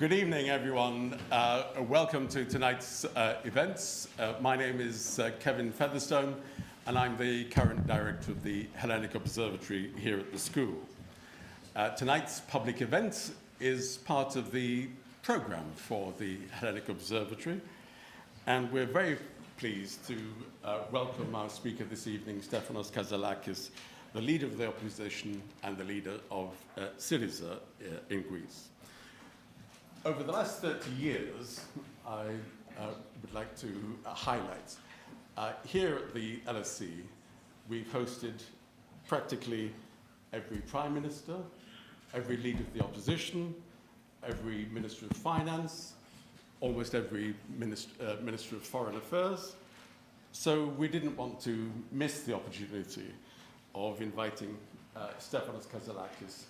Good evening, everyone. Welcome to tonight's events. My name is Kevin Featherstone, and I'm the current director of the Hellenic Observatory here at the school. Tonight's public event is part of the program for the Hellenic Observatory, and we're very pleased to welcome our speaker this evening, Stefanos Kasselakis, the leader of the opposition and the leader of SYRIZA in Greece. Over the last 30 years, I would like to highlight, here at the LSE, we've hosted practically every Prime Minister, every leader of the opposition, every Minister of Finance, almost every Minister of Foreign Affairs. So we didn't want to miss the opportunity of inviting Stefanos Kasselakis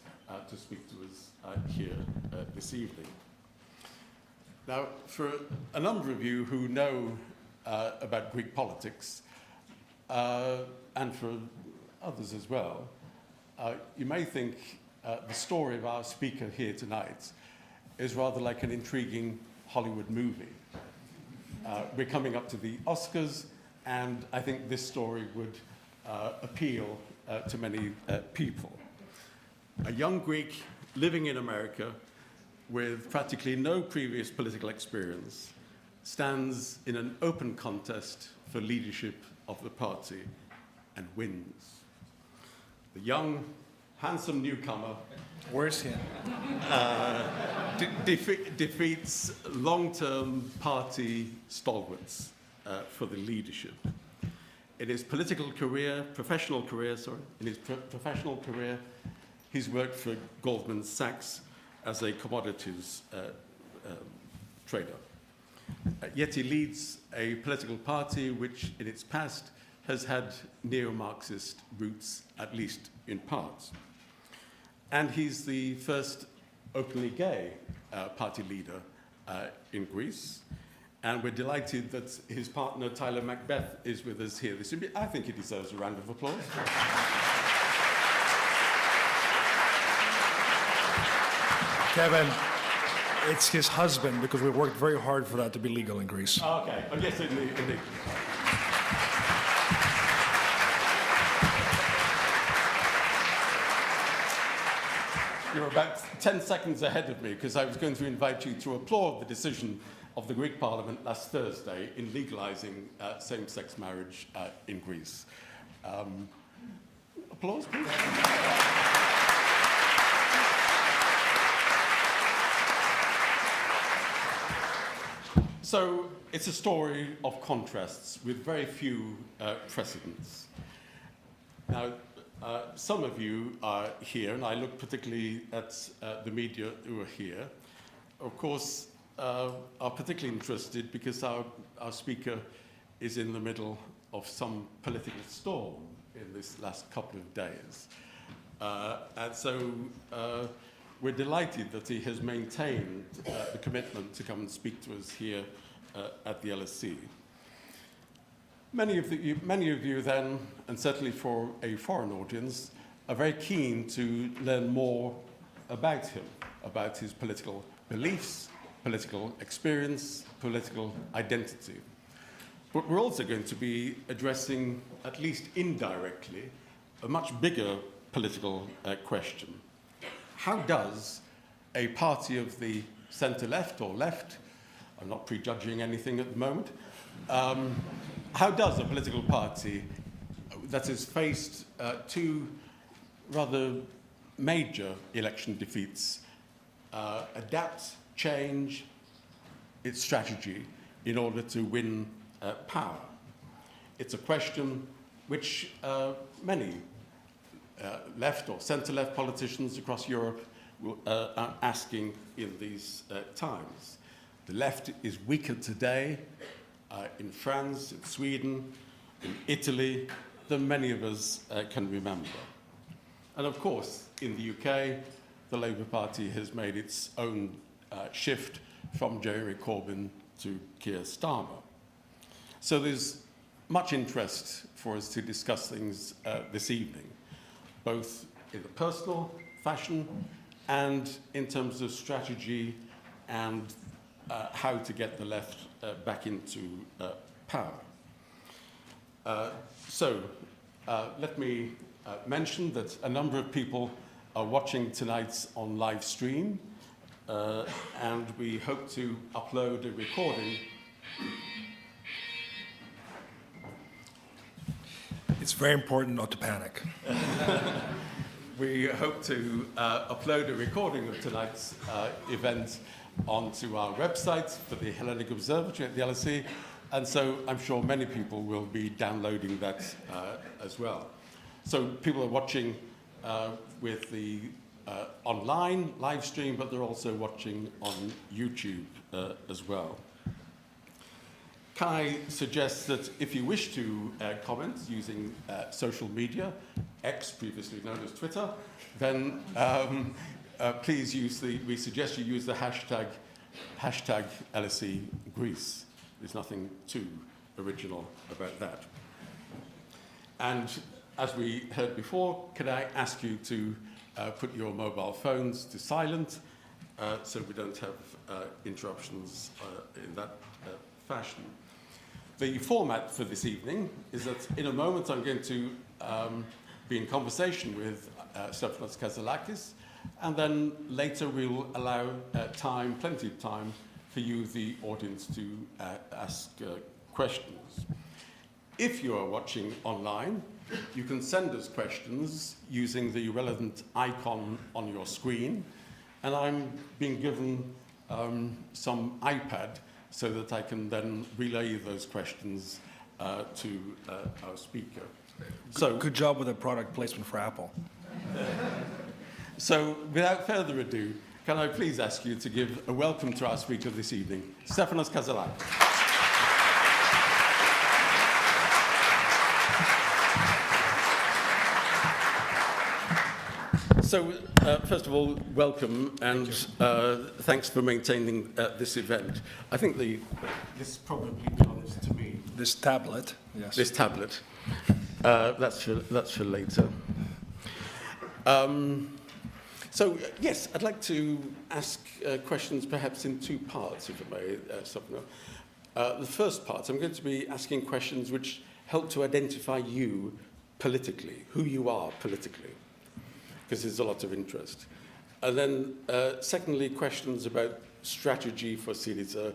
to speak to us here this evening. Now, for a number of you who know about Greek politics, and for others as well, you may think the story of our speaker here tonight is rather like an intriguing Hollywood movie. We're coming up to the Oscars, and I think this story would appeal to many people. A young Greek living in America with practically no previous political experience stands in an open contest for leadership of the party and wins. The young, handsome newcomer, where's he? Defeats long-term party stalwarts for the leadership. In his professional career, he's worked for Goldman Sachs as a commodities trader. Yet he leads a political party which, in its past, has had neo-Marxist roots, at least in part. And he's the first openly gay party leader in Greece. And we're delighted that his partner, Tyler Macbeth, is with us here this evening. I think he deserves a round of applause. Kevin, it's his husband, because we worked very hard for that to be legal in Greece. Oh, okay. Oh, yes, indeed. You're about 10 seconds ahead of me, because I was going to invite you to applaud the decision of the Greek Parliament last Thursday in legalizing same-sex marriage in Greece. Applause, please. So it's a story of contrasts with very few precedents. Now, some of you are here, and I look particularly at the media who are here, of course, are particularly interested because our speaker is in the middle of some political storm in this last couple of days. And so we're delighted that he has maintained the commitment to come and speak to us here at the LSE. Many of you then, and certainly for a foreign audience, are very keen to learn more about him, about his political beliefs, political experience, political identity. But we're also going to be addressing, at least indirectly, a much bigger political question. How does a party of the centre-left or left, I'm not prejudging anything at the moment, how does a political party that has faced two rather major election defeats adapt, change its strategy in order to win power? It's a question which many left or centre-left politicians across Europe are asking in these times. The left is weaker today in France, in Sweden, in Italy, than many of us can remember. And of course, in the UK, the Labour Party has made its own shift from Jeremy Corbyn to Keir Starmer. So there's much interest for us to discuss things this evening, both in a personal fashion and in terms of strategy and how to get the left back into power. Let me mention that a number of people are watching tonight on live stream, and we hope to upload a recording. It's very important not to panic. We hope to upload a recording of tonight's event onto our website for the Hellenic Observatory at the LSE, and so I'm sure many people will be downloading that as well. So people are watching with the online live stream, but they're also watching on YouTube as well. Can I suggest that if you wish to comment using social media, X, previously known as Twitter, then please we suggest you use the hashtag LSE Greece. There's nothing too original about that. And as we heard before, can I ask you to put your mobile phones to silent so we don't have interruptions in that fashion. The format for this evening is that in a moment I'm going to be in conversation with Stefanos Kasselakis, and then later we'll allow plenty of time for you, the audience, to ask questions. If you are watching online, you can send us questions using the relevant icon on your screen, and I'm being given some iPad so that I can then relay those questions to our speaker. So, good job with the product placement for Apple. So, without further ado, can I please ask you to give a welcome to our speaker this evening, Stefanos Kasselakis. So, first of all, welcome, and thanks for maintaining this event. I think this probably belongs to me. This tablet, yes. This tablet. That's for later. So, yes, I'd like to ask questions perhaps in two parts, if I may, Stefanos. The first part, I'm going to be asking questions which help to identify you politically, who you are politically, because there's a lot of interest. And then, secondly, questions about strategy for SYRIZA,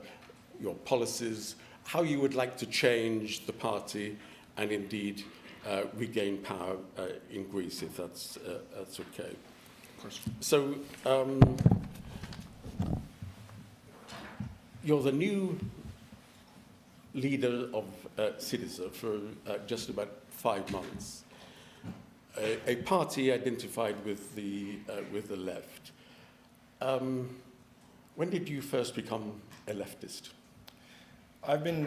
your policies, how you would like to change the party and indeed regain power in Greece, if that's okay. Of course. So, you're the new leader of SYRIZA for just about 5 months. A party identified with the left. When did you first become a leftist? I've been,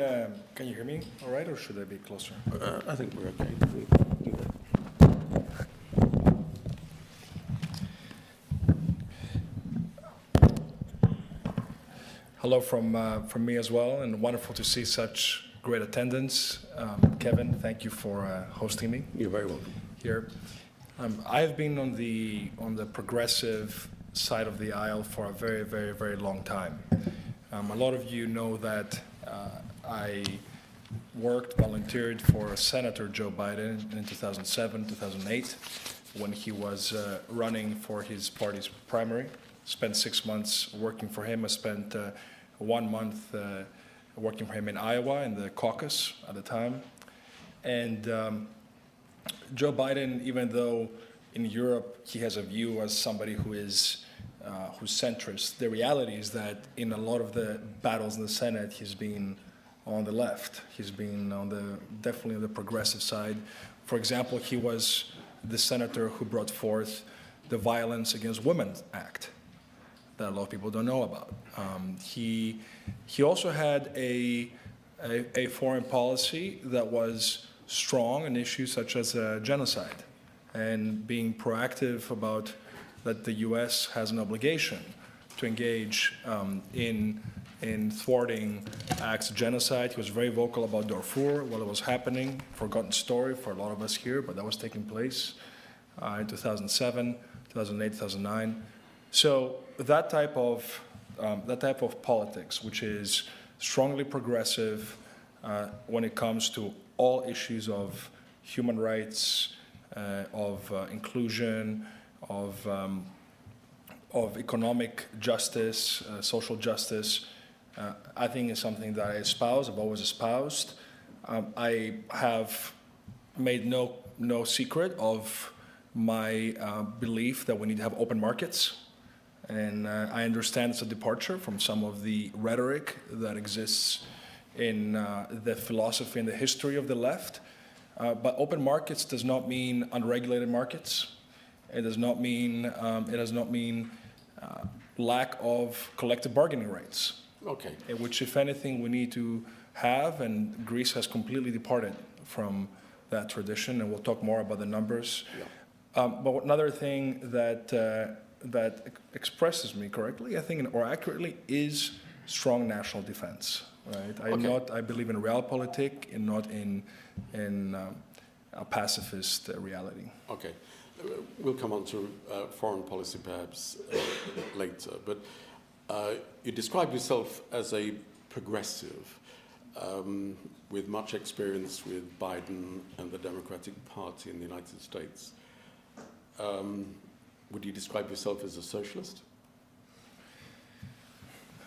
can you hear me all right, or should I be closer? I think we're okay. We do that. Hello from me as well, and wonderful to see such great attendance. Kevin, thank you for hosting me. You're very welcome. Here. I've been on the progressive side of the aisle for a very, very, very long time. A lot of you know that I volunteered for Senator Joe Biden in 2007, 2008, when he was running for his party's primary. Spent 6 months working for him. I spent 1 month working for him in Iowa in the caucus at the time. And Joe Biden, even though in Europe he has a view as somebody who's centrist, the reality is that in a lot of the battles in the Senate, he's been on the left. He's been definitely on the progressive side. For example, he was the senator who brought forth the Violence Against Women Act that a lot of people don't know about. He also had a foreign policy that was strong on issues such as genocide, and being proactive about that the U.S. has an obligation to engage in thwarting acts of genocide. He was very vocal about Darfur while it was happening, forgotten story for a lot of us here, but that was taking place in 2007, 2008, 2009. So that type of politics, which is strongly progressive when it comes to all issues of human rights, of inclusion, of economic justice, social justice, I think is something that I espouse, I've always espoused. I have made no secret of my belief that we need to have open markets. And I understand it's a departure from some of the rhetoric that exists in the philosophy and the history of the left. But open markets does not mean unregulated markets. It does not mean lack of collective bargaining rights. Okay. Which, if anything, we need to have, and Greece has completely departed from that tradition, and we'll talk more about the numbers. Yeah. But another thing that expresses me correctly, I think, or accurately, is strong national defense. Right? I believe in realpolitik and not in a pacifist reality. Okay. We'll come on to foreign policy perhaps later, but you describe yourself as a progressive with much experience with Biden and the Democratic Party in the United States. Would you describe yourself as a socialist?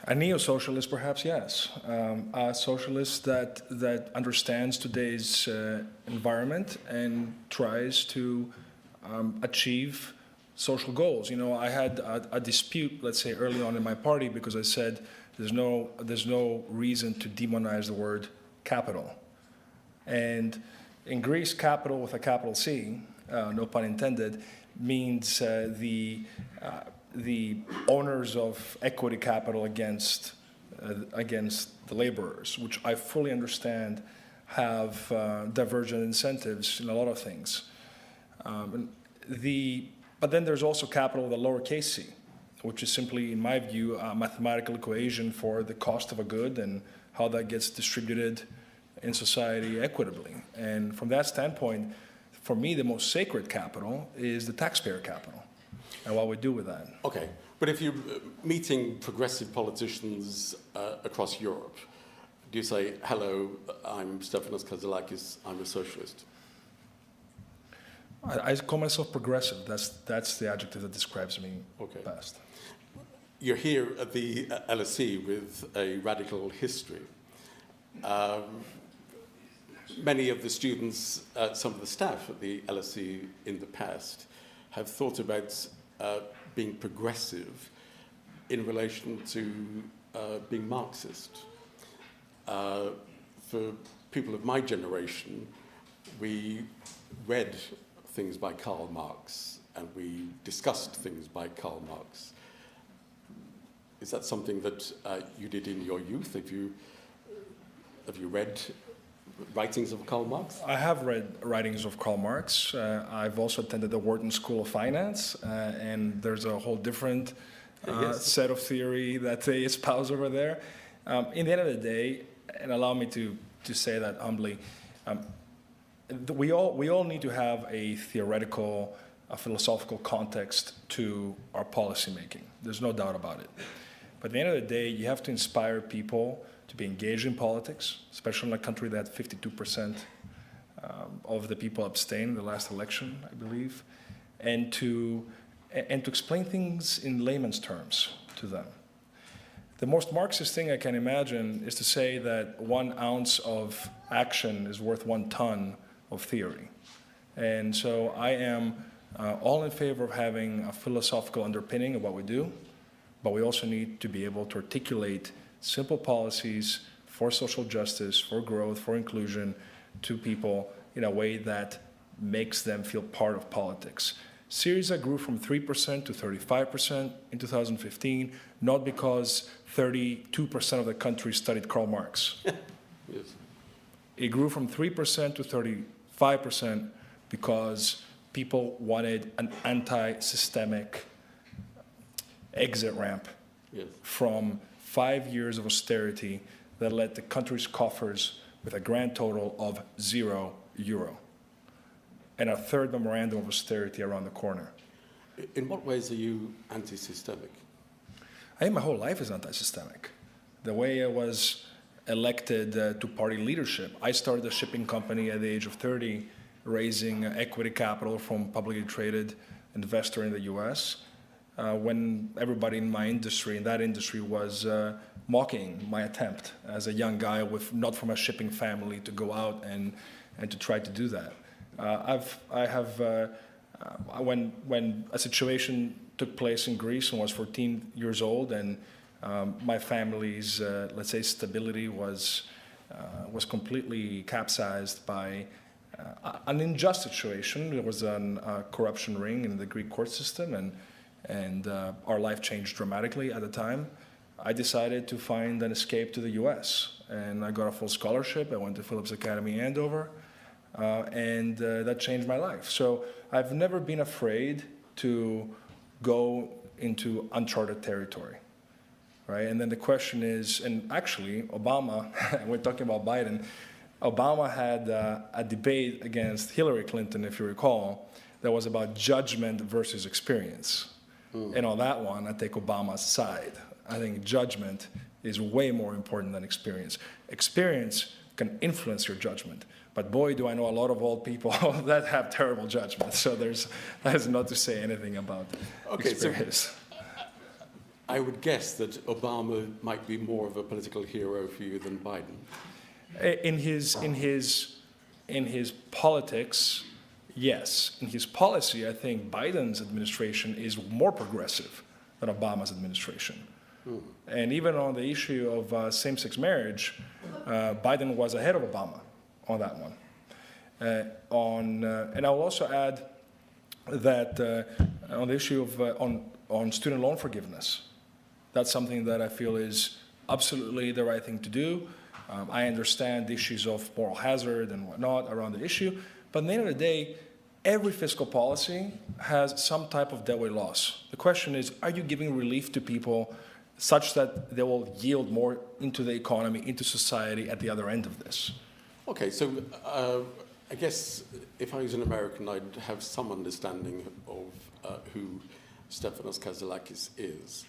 A neo-socialist, perhaps, yes. A socialist that understands today's environment and tries to achieve social goals. You know, I had a dispute, let's say, early on in my party because I said there's no reason to demonize the word capital. And in Greece, capital with a capital C, no pun intended, means the owners of equity capital against the laborers, which I fully understand have divergent incentives in a lot of things. But then there's also capital with a lowercase c, which is simply, in my view, a mathematical equation for the cost of a good and how that gets distributed in society equitably. And from that standpoint, for me, the most sacred capital is the taxpayer capital and what we do with that. Okay, but if you're meeting progressive politicians across Europe, do you say, hello, I'm Stefanos Kasselakis, I'm a socialist? I call myself progressive. That's the adjective that describes me best. You're here at the LSE with a radical history. Many of the students, some of the staff at the LSE in the past have thought about being progressive in relation to being Marxist. For people of my generation, we read things by Karl Marx and we discussed things by Karl Marx. Is that something that you did in your youth? Have you read writings of Karl Marx? I have read writings of Karl Marx. I've also attended the Wharton School of Finance, and there's a whole different set of theory that they espouse over there. In the end of the day, and allow me to say that humbly, we all need to have a theoretical, a philosophical context to our policy making. There's no doubt about it. But at the end of the day, you have to inspire people to be engaged in politics, especially in a country that 52% of the people abstained in the last election, I believe, and to explain things in layman's terms to them. The most Marxist thing I can imagine is to say that 1 ounce of action is worth 1 ton of theory. And so I am all in favor of having a philosophical underpinning of what we do, but we also need to be able to articulate simple policies for social justice, for growth, for inclusion to people in a way that makes them feel part of politics. SYRIZA grew from 3% to 35% in 2015, not because 32% of the country studied Karl Marx. Yes. It grew from 3% to 35% because people wanted an anti-systemic exit ramp from 5 years of austerity that led the country's coffers with a grand total of €0 and a third memorandum of austerity around the corner. In what ways are you anti-systemic? I think my whole life is anti-systemic. The way I was elected to party leadership, I started a shipping company at the age of 30, raising equity capital from publicly traded investor in the US, when everybody in my industry, in that industry, was mocking my attempt as a young guy with not from a shipping family to go out and to try to do that. When a situation took place in Greece when I was 14 years old, and my family's, let's say, stability was completely capsized by an unjust situation. There was a corruption ring in the Greek court system, and our life changed dramatically at the time. I decided to find an escape to the US, and I got a full scholarship. I went to Phillips Academy Andover, and that changed my life. So I've never been afraid to go into uncharted territory, right? And then the question is, and actually Obama, we're talking about Biden, Obama had a debate against Hillary Clinton, if you recall, that was about judgment versus experience. And on that one, I take Obama's side. I think judgment is way more important than experience. Experience can influence your judgment. But boy, do I know a lot of old people that have terrible judgment. So that is not to say anything about experience. So I would guess that Obama might be more of a political hero for you than Biden. In his politics, yes. In his policy, I think Biden's administration is more progressive than Obama's administration. And even on the issue of same-sex marriage, Biden was ahead of Obama on that one. And I will also add that on the issue of on student loan forgiveness, that's something that I feel is absolutely the right thing to do. I understand the issues of moral hazard and whatnot around the issue, but at the end of the day, every fiscal policy has some type of deadweight loss. The question is, are you giving relief to people such that they will yield more into the economy, into society at the other end of this? Okay, so I guess if I was an American, I'd have some understanding of who Stefanos Kasselakis is.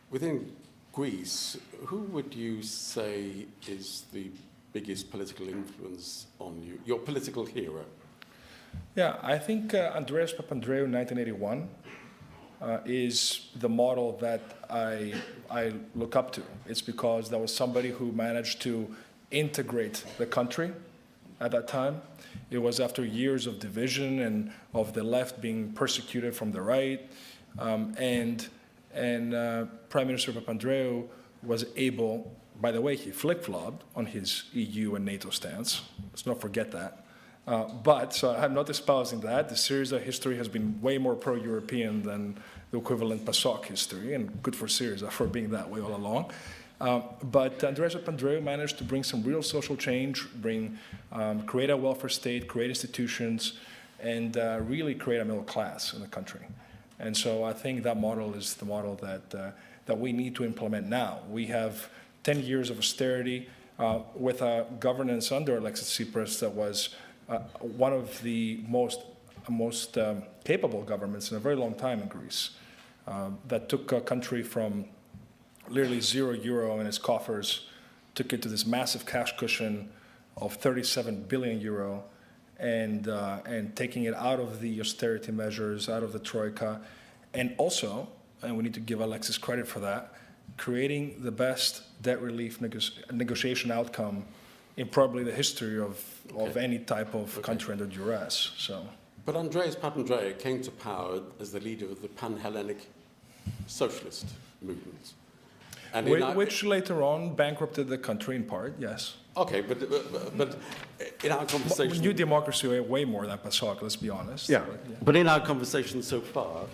Within Greece, who would you say is the biggest political influence on you, your political hero? Yeah, I think Andreas Papandreou in 1981 is the model that I look up to. It's because that was somebody who managed to integrate the country at that time. It was after years of division and of the left being persecuted from the right, and Prime Minister Papandreou was able, by the way, he flip-flopped on his EU and NATO stance. Let's not forget that. So I'm not espousing that. The SYRIZA history has been way more pro-European than the equivalent PASOK history, and good for SYRIZA for being that way all along. But Andreas Papandreou managed to bring some real social change, create a welfare state, create institutions, and really create a middle class in the country. And so I think that model is the model that we need to implement now. We have 10 years of austerity with a governance under Alexis Tsipras that was one of the most capable governments in a very long time in Greece, that took a country from literally €0 in its coffers, took it to this massive cash cushion of 37 billion euro, and taking it out of the austerity measures, out of the troika, and also, and we need to give Alexis credit for that, creating the best debt relief negotiation outcome in probably the history of any type of country under duress. So. But Andreas Papandreou came to power as the leader of the Pan-Hellenic socialist movement. And which later on bankrupted the country in part, yes. Okay, but in our conversation... New Democracy way more than PASOK, let's be honest. Yeah, but in our conversation so far,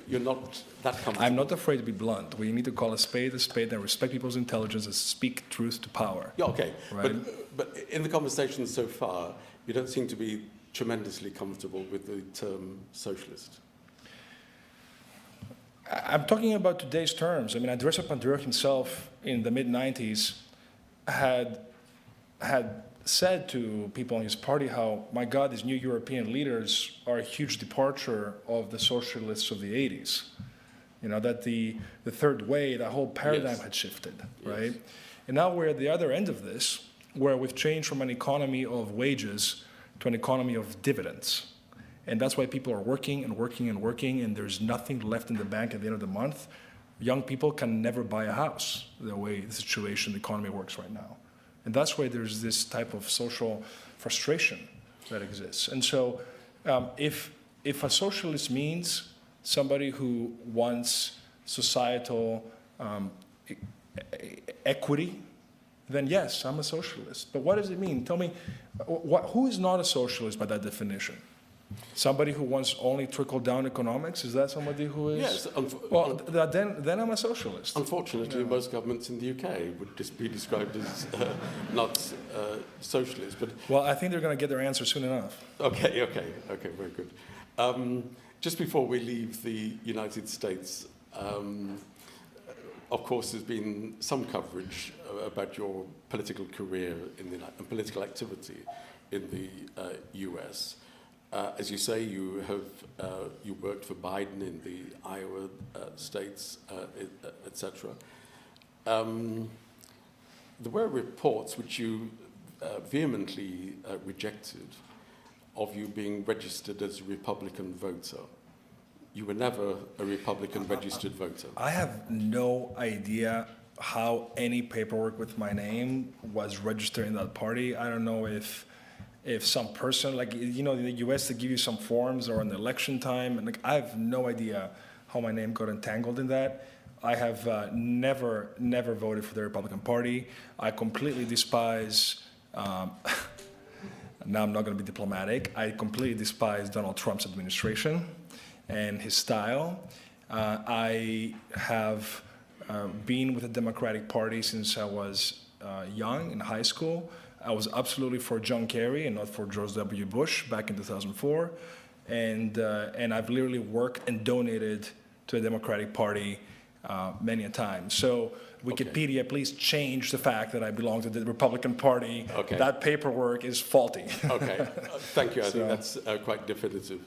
you're not that comfortable. I'm not afraid to be blunt. We need to call a spade, and respect people's intelligence and speak truth to power. Yeah, okay. Right? But in the conversation so far, you don't seem to be tremendously comfortable with the term socialist. I'm talking about today's terms. I mean, Andreas Papandreou himself in the mid-90s had said to people in his party how, my God, these new European leaders are a huge departure of the socialists of the 80s. that the third way, the whole paradigm Yes. had shifted, Yes. right? And now we're at the other end of this, where we've changed from an economy of wages to an economy of dividends. And that's why people are working and working and working, and there's nothing left in the bank at the end of the month. Young people can never buy a house the way the situation, the economy works right now. And that's why there's this type of social frustration that exists. And so if a socialist means somebody who wants societal equity, then yes, I'm a socialist. But what does it mean? Tell me, who is not a socialist by that definition? Somebody who wants only trickle-down economics? Is that somebody who is? Yes. Well, then I'm a socialist. Unfortunately, most governments in the UK would just be described as not socialist. But Well, I think they're going to get their answer soon enough. okay, very good. Just before we leave the United States, of course, there's been some coverage about your political career and political activity in the US. As you say, you worked for Biden in the Iowa states, etc. There were reports which you vehemently rejected of you being registered as a Republican voter. You were never a Republican registered voter. I have no idea how any paperwork with my name was registered in that party. I don't know if some person, like, in the US, they give you some forms or an election time, and I have no idea how my name got entangled in that. I have never voted for the Republican Party. I completely despise, now I'm not going to be diplomatic, I completely despise Donald Trump's administration and his style. I have been with the Democratic Party since I was young, in high school. I was absolutely for John Kerry and not for George W. Bush back in 2004. And I've literally worked and donated to the Democratic Party many a time. So Wikipedia, please change the fact that I belong to the Republican Party. Okay. That paperwork is faulty. Okay, thank you. I think that's quite definitive.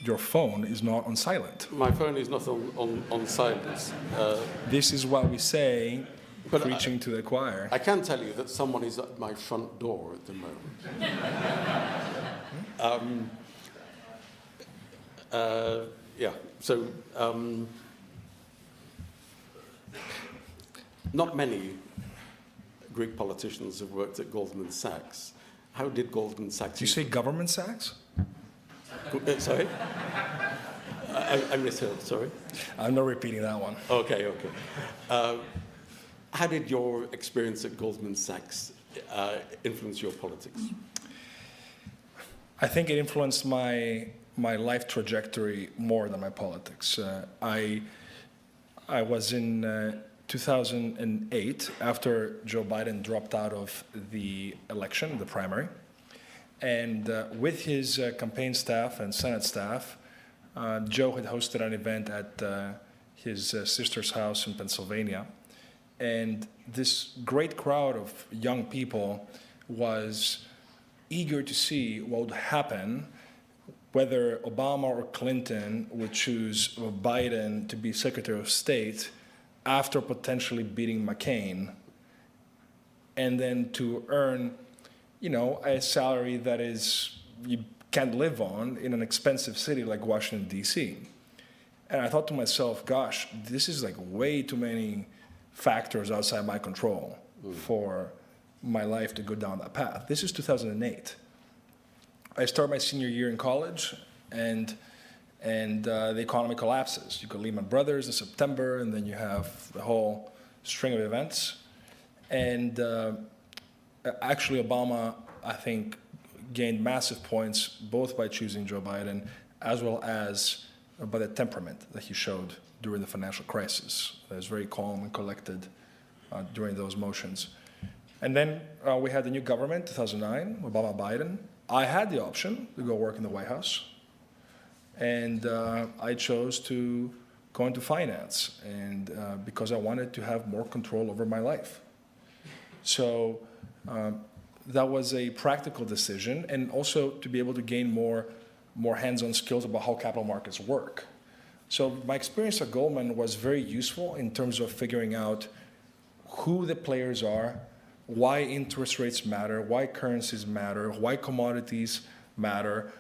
Your phone is not on silent. My phone is not on silence. This is what we say, But preaching to the choir. I can tell you that someone is at my front door at the moment. So not many Greek politicians have worked at Goldman Sachs. How did Goldman Sachs... Did you say government Sachs? Sorry? I misheard, sorry. I'm not repeating that one. Okay. How did your experience at Goldman Sachs influence your politics? I think it influenced my life trajectory more than my politics. I was in 2008, after Joe Biden dropped out of the election, the primary, and with his campaign staff and Senate staff, Joe had hosted an event at his sister's house in Pennsylvania. And this great crowd of young people was eager to see what would happen whether Obama or Clinton would choose Biden to be Secretary of State after potentially beating McCain, and then to earn, a salary that is you can't live on in an expensive city like Washington, D.C. And I thought to myself, gosh, this is like way too many factors outside my control for my life to go down that path. This is 2008. I start my senior year in college, and the economy collapses. You got Lehman Brothers in September, and then you have the whole string of events. And actually, Obama, I think, gained massive points both by choosing Joe Biden as well as by the temperament that he showed during the financial crisis. He was very calm and collected during those motions. And then we had the new government, 2009, Obama-Biden. I had the option to go work in the White House, and I chose to go into finance, and because I wanted to have more control over my life. So that was a practical decision, and also to be able to gain more more hands-on skills about how capital markets work. So my experience at Goldman was very useful in terms of figuring out who the players are, why interest rates matter, why currencies matter, why commodities matter,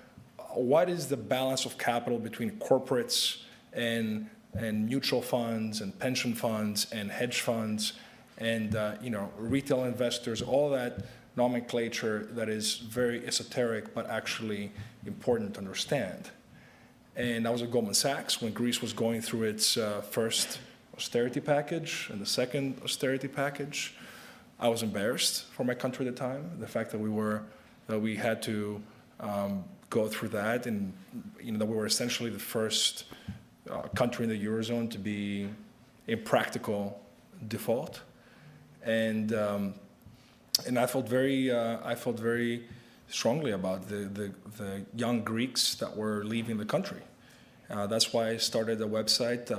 what is the balance of capital between corporates and mutual funds and pension funds and hedge funds and retail investors, all that nomenclature that is very esoteric but actually important to understand. And I was at Goldman Sachs when Greece was going through its first austerity package and the second austerity package. I was embarrassed for my country at the time, the fact that we had to go through that, and that we were essentially the first country in the Eurozone to be in practical default. And I felt very strongly about the young Greeks that were leaving the country. That's why I started a website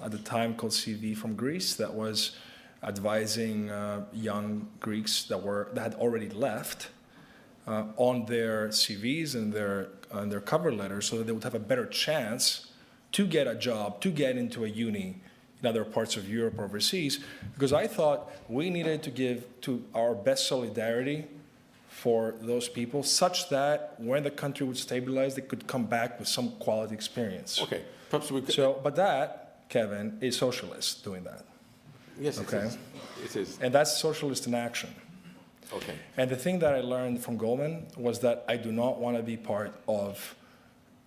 at the time called CV from Greece that was advising young Greeks that had already left on their CVs and their cover letters, so that they would have a better chance to get a job, to get into a uni in other parts of Europe or overseas, because I thought we needed to give to our best solidarity for those people, such that when the country would stabilize, they could come back with some quality experience. Okay, perhaps we could... But that, Kevin, is socialist doing that. Yes, okay? It is. And that's socialist in action. Okay. And the thing that I learned from Goldman was that I do not want to be part of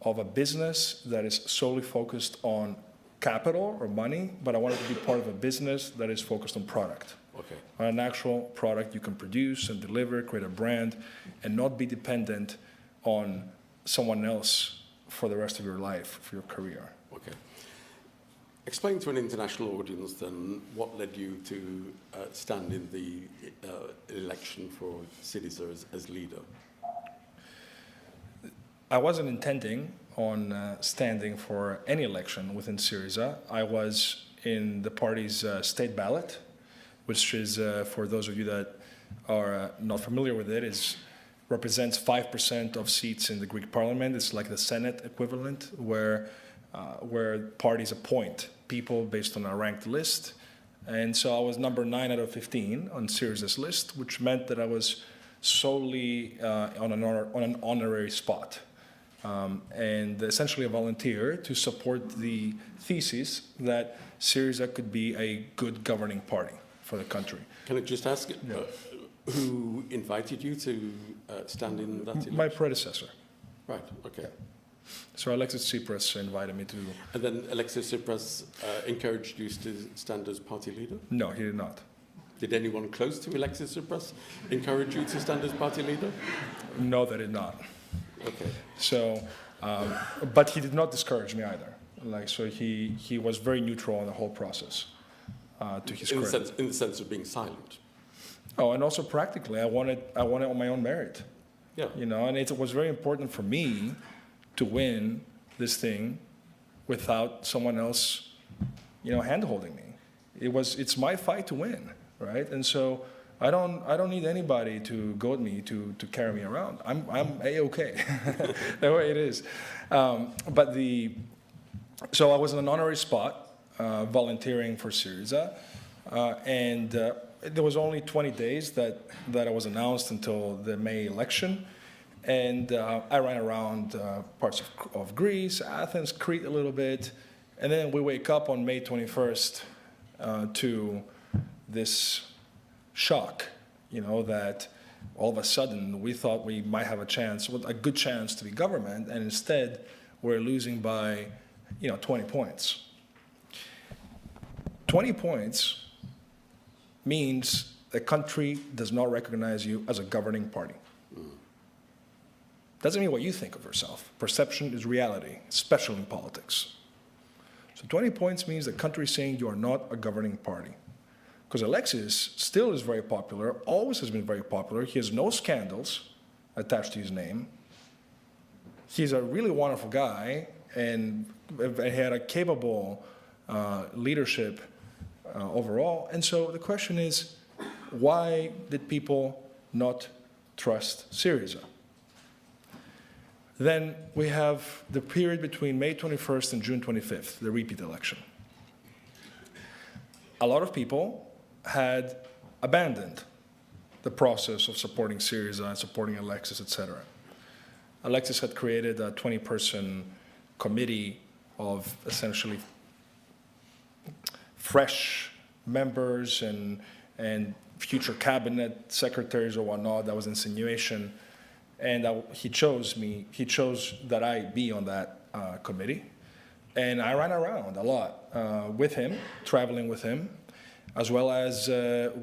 a business that is solely focused on capital or money, but I wanted to be part of a business that is focused on product. Okay. On an actual product you can produce and deliver, create a brand, and not be dependent on someone else for the rest of your life, for your career. Okay. Explain to an international audience then what led you to stand in the election for SYRIZA as leader. I wasn't intending on standing for any election within SYRIZA. I was in the party's state ballot, which is, for those of you that are not familiar with it, represents 5% of seats in the Greek parliament. It's like the Senate equivalent, where parties appoint people based on a ranked list. And so I was number 9 out of 15 on SYRIZA's list, which meant that I was solely on an honorary spot. And essentially a volunteer to support the thesis that SYRIZA could be a good governing party for the country. Can I just ask, who invited you to stand in that election? My predecessor. Right, okay. Yeah. So Alexis Tsipras invited me to... And then Alexis Tsipras encouraged you to stand as party leader? No, he did not. Did anyone close to Alexis Tsipras encourage you to stand as party leader? No, they did not. Okay. So, but he did not discourage me either. So he was very neutral in the whole process, to his credit. In the sense of being silent. Oh, and also practically, I wanted on my own merit. Yeah. And it was very important for me to win this thing without someone else, hand-holding me. It's my fight to win, right? And so I don't need anybody to goad me to carry me around. I'm A-okay, the way it is. So I was in an honorary spot, volunteering for SYRIZA, and there was only 20 days that I was announced until the May election. And I ran around parts of Greece, Athens, Crete a little bit. And then we wake up on May 21st to this shock, that all of a sudden we thought we might have a good chance to be government, and instead we're losing by, 20 points. 20 points means the country does not recognize you as a governing party. Doesn't mean what you think of yourself. Perception is reality, especially in politics. So 20 points means the country is saying you are not a governing party. Because Alexis still is very popular, always has been very popular. He has no scandals attached to his name. He's a really wonderful guy, and he had a capable leadership overall. And so the question is, why did people not trust SYRIZA? Then we have the period between May 21st and June 25th, the repeat election. A lot of people had abandoned the process of supporting SYRIZA and supporting Alexis, etc. Alexis had created a 20-person committee of essentially fresh members and future cabinet secretaries or whatnot. That was insinuation. And he chose me. He chose that I be on that committee. And I ran around a lot with him, traveling with him, as well as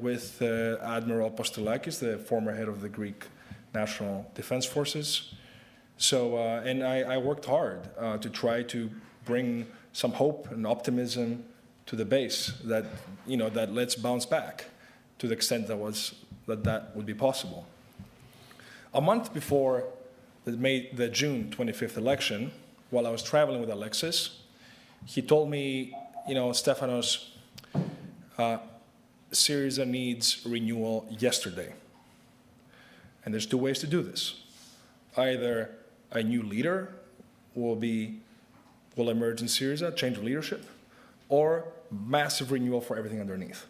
with Admiral Kasselakis, the former head of the Greek National Defense Forces. So, and I worked hard to try to bring some hope and optimism to the base that, that let's bounce back to the extent that would be possible. A month before the June 25th election, while I was traveling with Alexis, he told me, Stefanos, SYRIZA needs renewal yesterday. And there's two ways to do this. Either a new leader will emerge in SYRIZA, change of leadership, or massive renewal for everything underneath.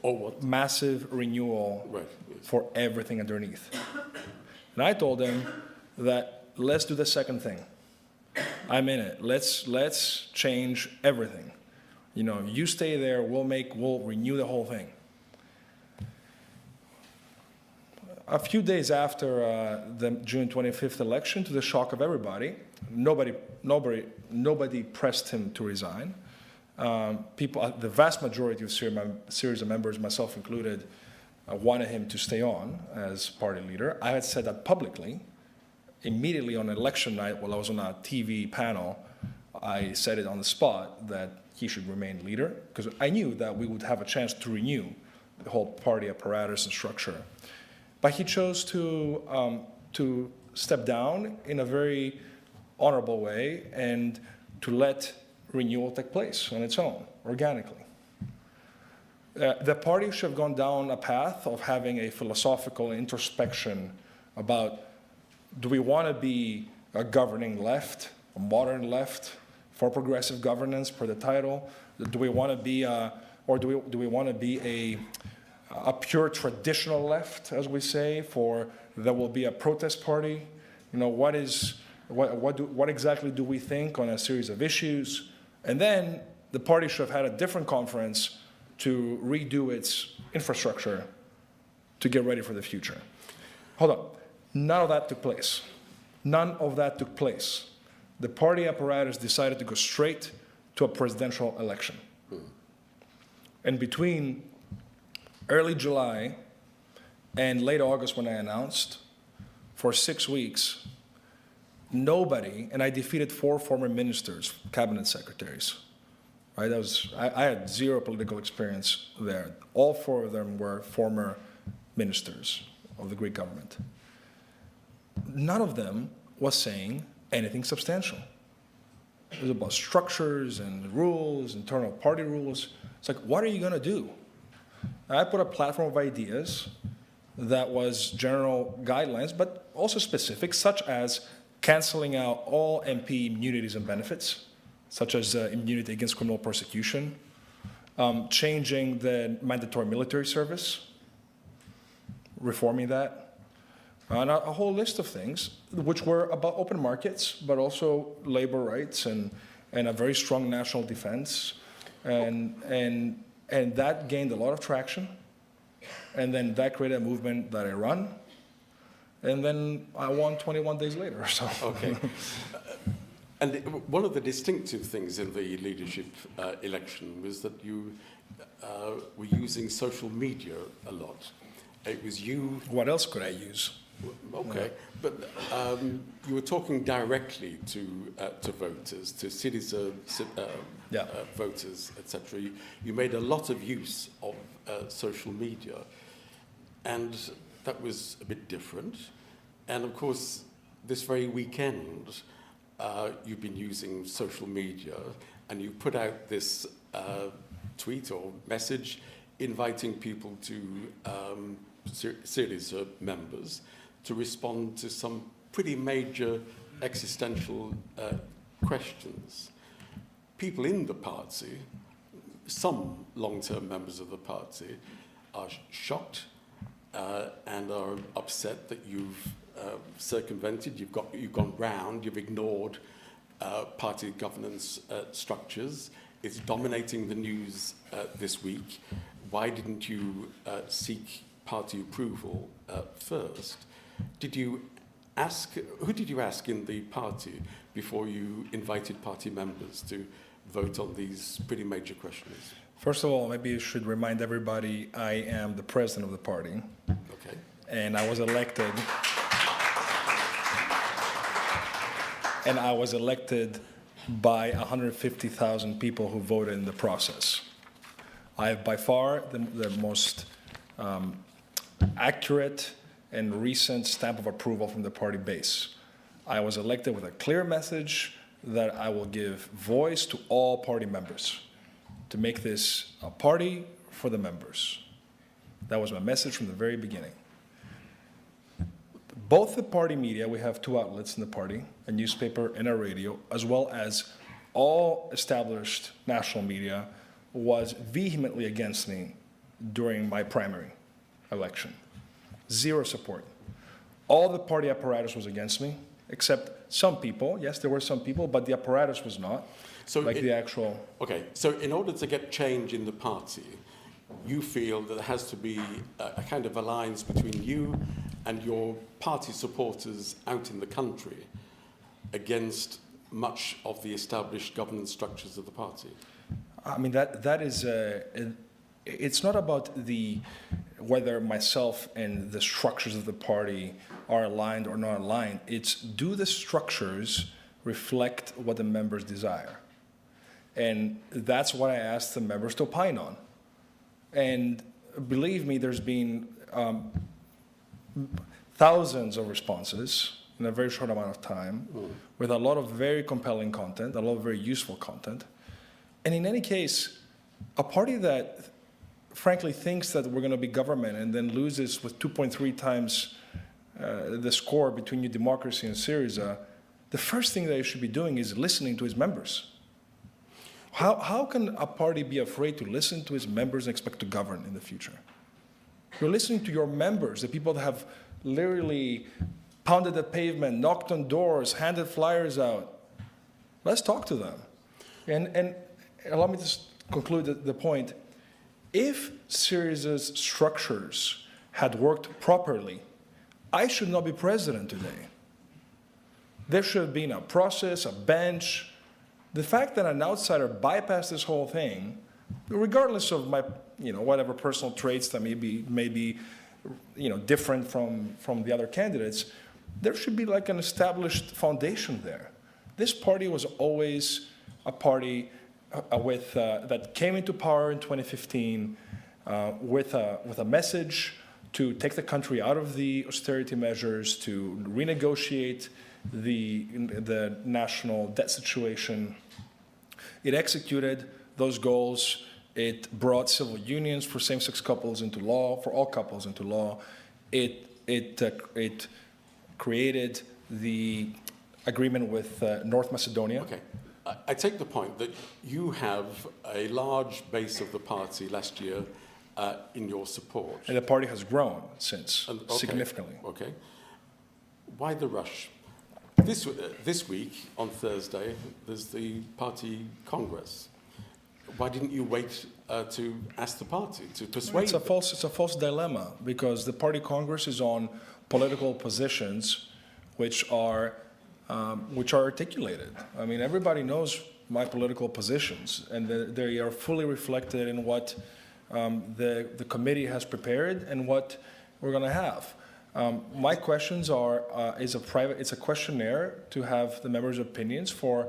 Or what? Massive renewal for everything underneath. And I told him that let's do the second thing. I'm in it. Let's change everything. You stay there, we'll renew the whole thing. A few days after the June 25th election, to the shock of everybody, nobody pressed him to resign. The vast majority of SYRIZA members, myself included, wanted him to stay on as party leader. I had said that publicly. Immediately on election night, while I was on a TV panel, I said it on the spot that he should remain leader, because I knew that we would have a chance to renew the whole party apparatus and structure. But he chose to step down in a very honorable way and to let renewal take place on its own, organically. The party should have gone down a path of having a philosophical introspection about, do we want to be a governing left, a modern left, for progressive governance per the title? Do we want to be, or do we want to be a pure traditional left, as we say, for there will be a protest party? What exactly do we think on a series of issues? And then the party should have had a different conference to redo its infrastructure to get ready for the future. Hold on. None of that took place. None of that took place. The party apparatus decided to go straight to a presidential election. And between early July and late August, when I announced, for 6 weeks, nobody, and I defeated 4 former ministers, cabinet secretaries. Right? I had zero political experience there. All 4 of them were former ministers of the Greek government. None of them was saying anything substantial. It was about structures and rules, internal party rules. It's like, what are you going to do? And I put a platform of ideas that was general guidelines, but also specific, such as canceling out all MP immunities and benefits, such as immunity against criminal persecution, changing the mandatory military service, reforming that, and a whole list of things, which were about open markets, but also labor rights and a very strong national defense. And that gained a lot of traction. And then that created a movement that I run. And then I won 21 days later. So. Okay. And one of the distinctive things in the leadership election was that you were using social media a lot. It was you. What else could I use? Okay, but you were talking directly to voters, to SYRIZA voters, etc. You made a lot of use of social media, and that was a bit different. And of course, this very weekend, you've been using social media, and you put out this tweet or message inviting people to SYRIZA members to respond to some pretty major existential questions. People in the party, some long-term members of the party, are shocked and are upset that you've circumvented, you've gone round, you've ignored party governance structures. It's dominating the news this week. Why didn't you seek party approval first? Who did you ask in the party before you invited party members to vote on these pretty major questions? First of all, maybe you should remind everybody I am the president of the party. Okay. And I was elected. By 150,000 people who voted in the process. I have by far the most accurate and recent stamp of approval from the party base. I was elected with a clear message that I will give voice to all party members to make this a party for the members. That was my message from the very beginning. Both the party media, we have two outlets in the party, a newspaper and a radio, as well as all established national media, was vehemently against me during my primary election. Zero support. All the party apparatus was against me, except some people. Yes, there were some people, but the apparatus was not. So the actual... Okay, so in order to get change in the party, you feel that there has to be a kind of alliance between you and your party supporters out in the country against much of the established governance structures of the party. I mean, that is, it's not about whether myself and the structures of the party are aligned or not aligned. It's, do the structures reflect what the members desire? And that's what I asked the members to opine on. And believe me, there's been thousands of responses in a very short amount of time, with a lot of very compelling content, a lot of very useful content. And in any case, a party that frankly thinks that we're going to be government and then loses with 2.3 times the score between New Democracy and SYRIZA, the first thing that you should be doing is listening to its members. How can a party be afraid to listen to its members and expect to govern in the future? You're listening to your members, the people that have literally pounded the pavement, knocked on doors, handed flyers out. Let's talk to them. And allow me to conclude the point. If SYRIZA's structures had worked properly, I should not be president today. There should have been a process, a bench. The fact that an outsider bypassed this whole thing, regardless of my, whatever personal traits that may be different from the other candidates, there should be like an established foundation there. This party was always a party that came into power in 2015 with a message to take the country out of the austerity measures, to renegotiate the national debt situation. It executed those goals. It brought civil unions for same-sex couples into law, for all couples into law. It created the agreement with North Macedonia. Okay. I take the point that you have a large base of the party last year in your support. And the party has grown since, significantly. Okay. Why the rush? This week, on Thursday, there's the party congress. Why didn't you wait to ask the party, to persuade It's a false dilemma, because the party congress is on political positions which are articulated. I mean, everybody knows my political positions, and they are fully reflected in what the committee has prepared and what we're going to have. My questions it's a questionnaire to have the members' opinions for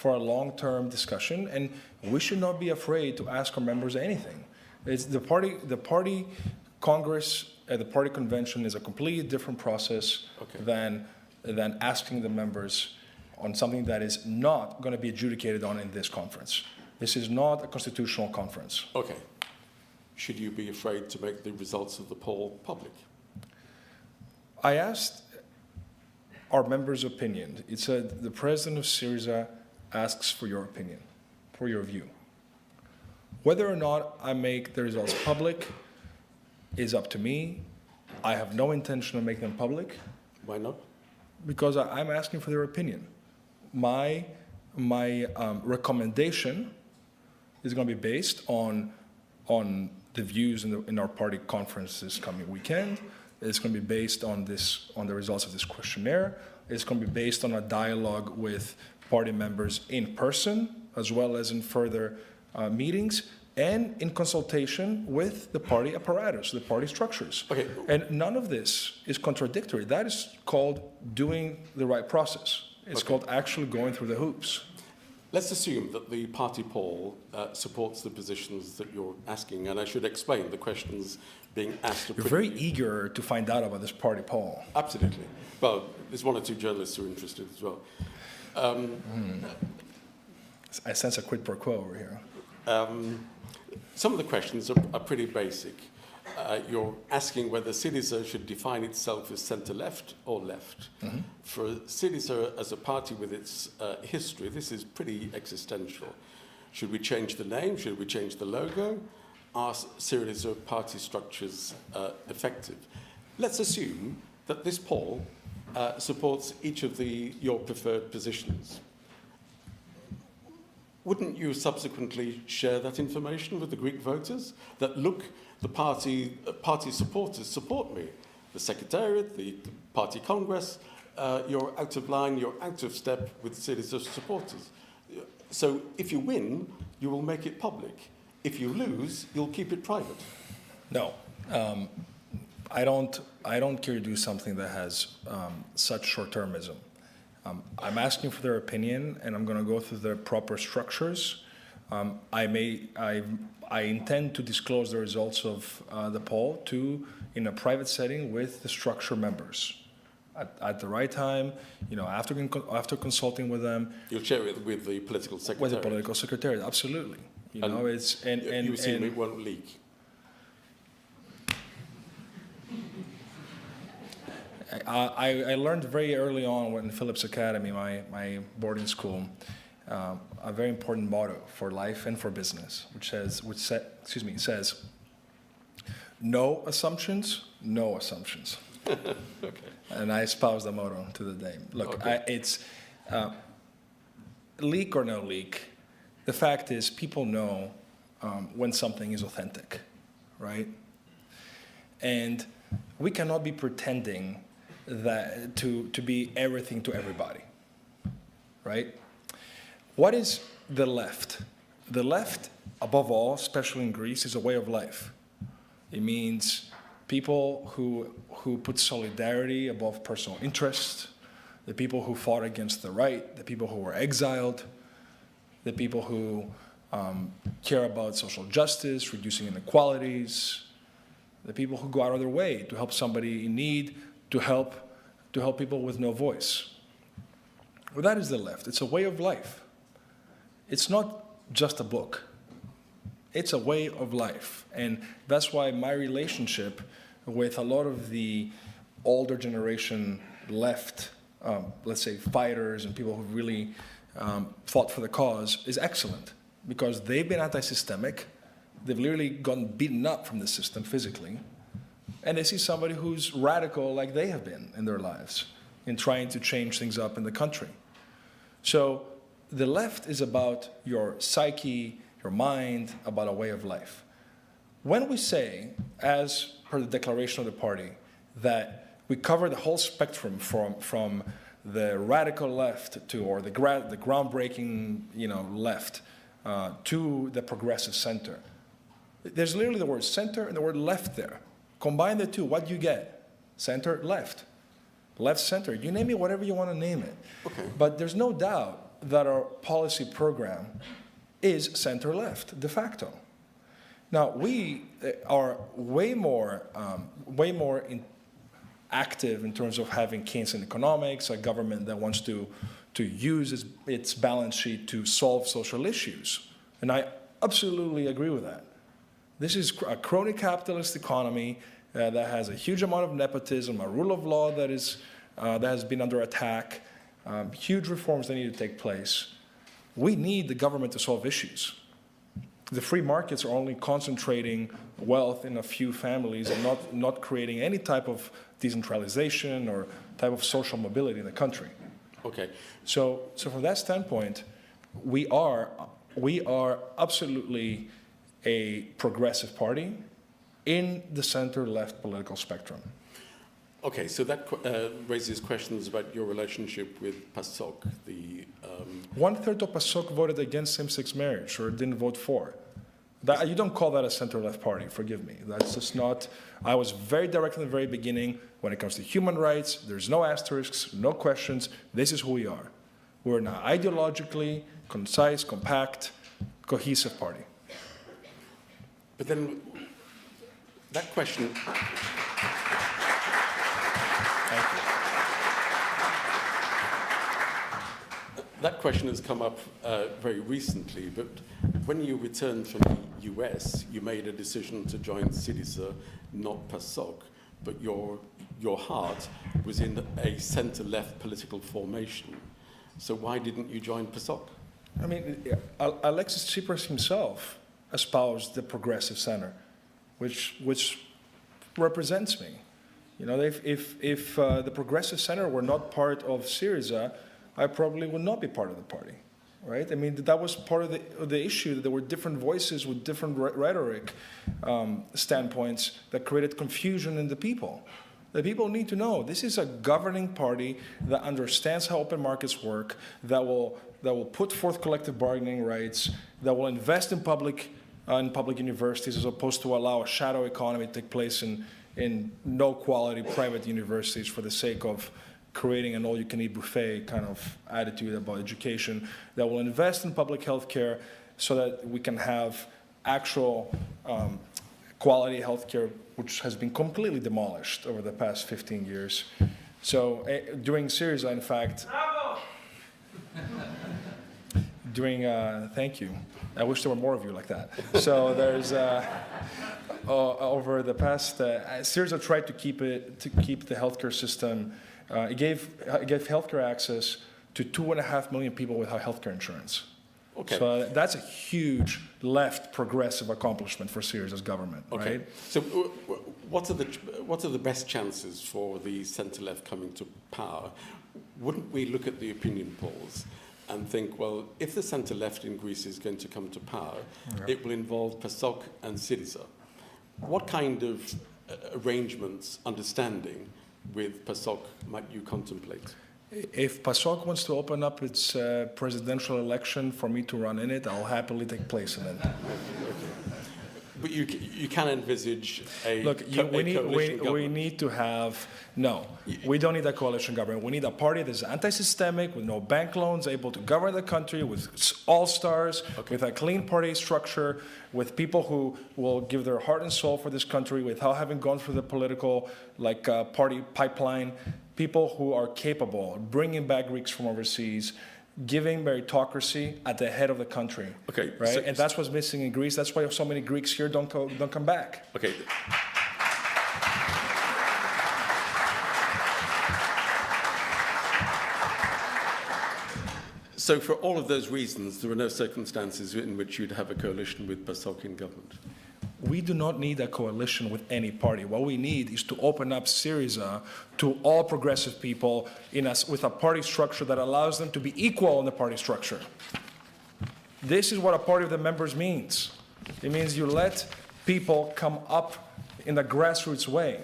a long-term discussion, and we should not be afraid to ask our members anything. It's the party congress, the party convention is a completely different process than asking the members on something that is not going to be adjudicated on in this conference. This is not a constitutional conference. Okay. Should you be afraid to make the results of the poll public? I asked our members' opinion. It said the president of SYRIZA asks for your opinion, for your view. Whether or not I make the results public is up to me. I have no intention of making them public. Why not? Because I'm asking for their opinion. My recommendation is going to be based on the views in our party conference this coming weekend. It's going to be based on the results of this questionnaire. It's going to be based on a dialogue with party members in person, as well as in further meetings, and in consultation with the party apparatus, the party structures. Okay. And none of this is contradictory. That is called doing the right process. It's called actually going through the hoops. Let's assume that the party poll supports the positions that you're asking, and I should explain the questions being asked. You're very eager to find out about this party poll. Absolutely. Well, there's one or two journalists who are interested as well. I sense a quid pro quo over here. Some of the questions are pretty basic. You're asking whether SYRIZA should define itself as centre-left or left. Mm-hmm. For SYRIZA as a party with its history, this is pretty existential. Should we change the name? Should we change the logo? Are SYRIZA party structures effective? Let's assume that this poll supports each of your preferred positions. Wouldn't you subsequently share that information with the Greek voters? That, look, the party supporters support me. The Secretariat, the Party Congress, you're out of line, you're out of step with SYRIZA supporters. So if you win, you will make it public. If you lose, you'll keep it private. No. I don't care to do something that has such short-termism. I'm asking for their opinion, and I'm going to go through the proper structures. I intend to disclose the results of the poll in a private setting with the structure members at the right time. After consulting with them. You'll share it with the political secretary. With the political secretary, absolutely. You assume it won't leak. I learned very early on in Phillips Academy, my boarding school, a very important motto for life and for business, which says, no assumptions, no assumptions. Okay. And I espouse the motto to the day. Look, okay. It's leak or no leak. The fact is, people know when something is authentic, right? And we cannot be pretending that to be everything to everybody, right? What is the left? The left, above all, especially in Greece, is a way of life. It means people who put solidarity above personal interest, the people who fought against the right, the people who were exiled, the people who care about social justice, reducing inequalities, the people who go out of their way to help somebody in need, to help people with no voice. Well, that is the left. It's a way of life. It's not just a book. It's a way of life. And that's why my relationship with a lot of the older generation left, let's say fighters and people who really fought for the cause, is excellent. Because they've been anti-systemic. They've literally gotten beaten up from the system physically. And they see somebody who's radical like they have been in their lives in trying to change things up in the country. So the left is about your psyche, your mind, about a way of life. When we say, as per the declaration of the party, that we cover the whole spectrum from the radical left or the groundbreaking left to the progressive center, there's literally the word center and the word left there. Combine the two, what do you get? Center, left. Left, center. You name it whatever you want to name it. Okay. But there's no doubt that our policy program is center-left, de facto. Now, we are way more active in terms of having Keynesian economics, a government that wants to use its balance sheet to solve social issues. And I absolutely agree with that. This is a crony capitalist economy that has a huge amount of nepotism, a rule of law that is that has been under attack, huge reforms that need to take place. We need the government to solve issues. The free markets are only concentrating wealth in a few families and not creating any type of decentralization or type of social mobility in the country. Okay. So from that standpoint, we are absolutely a progressive party in the center-left political spectrum. Okay, so that raises questions about your relationship with PASOK, the... 1/3 of PASOK voted against same-sex marriage or didn't vote for. You don't call that a center-left party, forgive me. That's just not... I was very direct in the very beginning. When it comes to human rights, there's no asterisks, no questions. This is who we are. We're an ideologically concise, compact, cohesive party. But then that question... Thank you. That question has come up very recently, but when you returned from the US, you made a decision to join SYRIZA, not PASOK, but your heart was in a center-left political formation. So why didn't you join PASOK? I mean, Alexis Tsipras himself espoused the progressive center, which represents me. You know, if the progressive center were not part of SYRIZA, I probably would not be part of the party, right? I mean, that was part of the issue, that there were different voices with different rhetoric standpoints that created confusion in the people. The people need to know this is a governing party that understands how open markets work, that will put forth collective bargaining rights, that will invest in public universities as opposed to allow a shadow economy to take place in no-quality private universities for the sake of creating an all-you-can-eat buffet kind of attitude about education, that will invest in public health care so that we can have actual quality health care, which has been completely demolished over the past 15 years. So during SYRIZA, in fact, thank you. I wish there were more of you like that. So there's, over the past, SYRIZA tried to keep the healthcare system. It gave healthcare access to 2.5 million people without healthcare insurance. Okay. So that's a huge left progressive accomplishment for SYRIZA's government, okay. Right? So what are the best chances for the centre-left coming to power? Wouldn't we look at the opinion polls and think, well, if the centre-left in Greece is going to come to power, it will involve PASOK and SYRIZA. What kind of arrangements, understanding with PASOK might you contemplate? If PASOK wants to open up its presidential election for me to run in it, I'll happily take place in it. Okay. But you can envisage a we need to have, no, we don't need a coalition government. We need a party that's anti-systemic, with no bank loans, able to govern the country, with all-stars, with a clean party structure, with people who will give their heart and soul for this country without having gone through the political party pipeline, people who are capable of bringing back Greeks from overseas, giving meritocracy at the head of the country. Okay, right, and that's what's missing in Greece. That's why so many Greeks here don't come back. Okay. So for all of those reasons, there are no circumstances in which you'd have a coalition with PASOK in government. We do not need a coalition with any party. What we need is to open up SYRIZA to all progressive people with a party structure that allows them to be equal in the party structure. This is what a party of the members means. It means you let people come up in the grassroots way.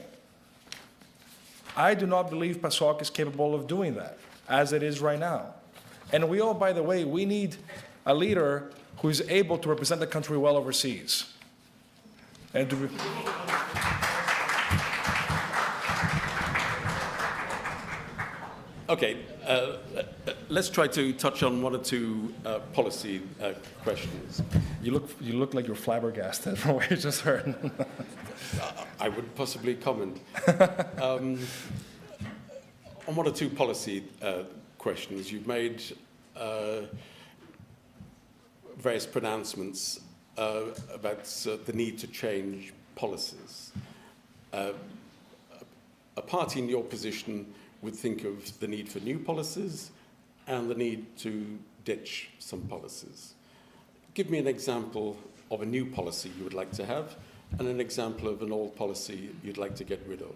I do not believe PASOK is capable of doing that, as it is right now. And we all, by the way, we need a leader who is able to represent the country well overseas. And okay, let's try to touch on one or two policy questions. You look like you're flabbergasted from what you just heard. I would possibly comment. On one or two policy questions, you've made various pronouncements about the need to change policies. A party in your position would think of the need for new policies and the need to ditch some policies. Give me an example of a new policy you would like to have and an example of an old policy you'd like to get rid of.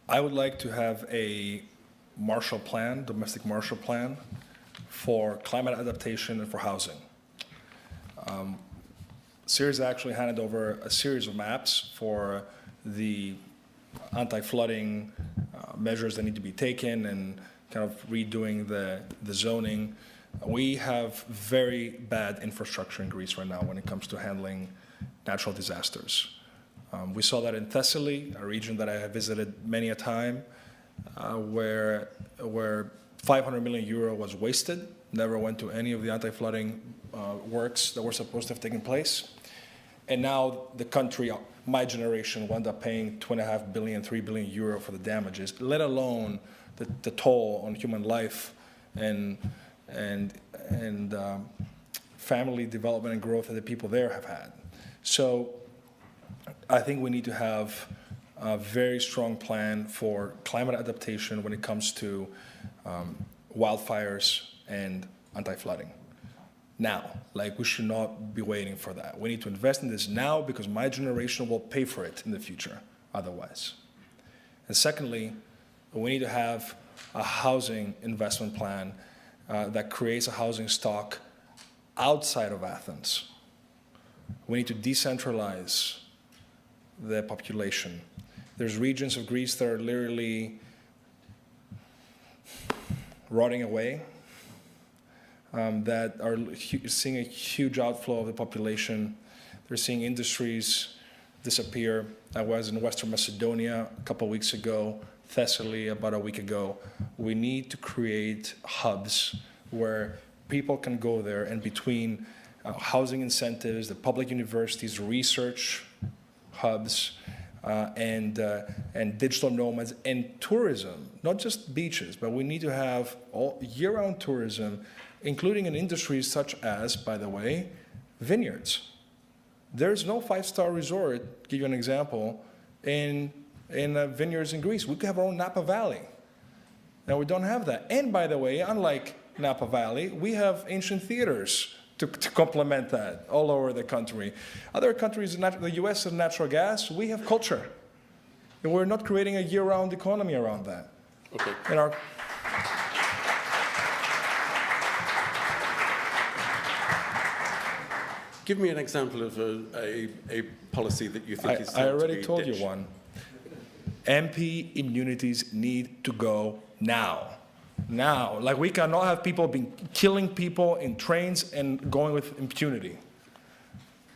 I would like to have a Marshall Plan, domestic Marshall Plan, for climate adaptation and for housing. SYRIZA actually handed over a series of maps for the anti-flooding measures that need to be taken and kind of redoing the zoning. We have very bad infrastructure in Greece right now when it comes to handling natural disasters. We saw that in Thessaly, a region that I have visited many a time, where 500 million euro was wasted, never went to any of the anti-flooding works that were supposed to have taken place. And now the country, my generation, wound up paying 2.5 billion, 3 billion euro for the damages, let alone the toll on human life and family development and growth that the people there have had. So I think we need to have a very strong plan for climate adaptation when it comes to wildfires and anti-flooding. Now, like, we should not be waiting for that. We need to invest in this now because my generation will pay for it in the future otherwise. And secondly, we need to have a housing investment plan that creates a housing stock outside of Athens. We need to decentralize the population. There's regions of Greece that are literally rotting away, that are seeing a huge outflow of the population. They're seeing industries disappear. I was in Western Macedonia a couple of weeks ago, Thessaly about a week ago. We need to create hubs where people can go there, and between housing incentives, the public universities, research hubs, and digital nomads, and tourism, not just beaches, but we need to have all year-round tourism, including in industries such as, by the way, vineyards. There's no five-star resort, give you an example, in vineyards in Greece. We could have our own Napa Valley. Now, we don't have that. And by the way, unlike Napa Valley, we have ancient theaters to complement that all over the country. Other countries, the US has natural gas, we have culture. And we're not creating a year-round economy around that. Okay. Give me an example of a policy that you think is I already told you one. MP immunities need to go now. Now. Like, we cannot have people killing people in trains and going with impunity.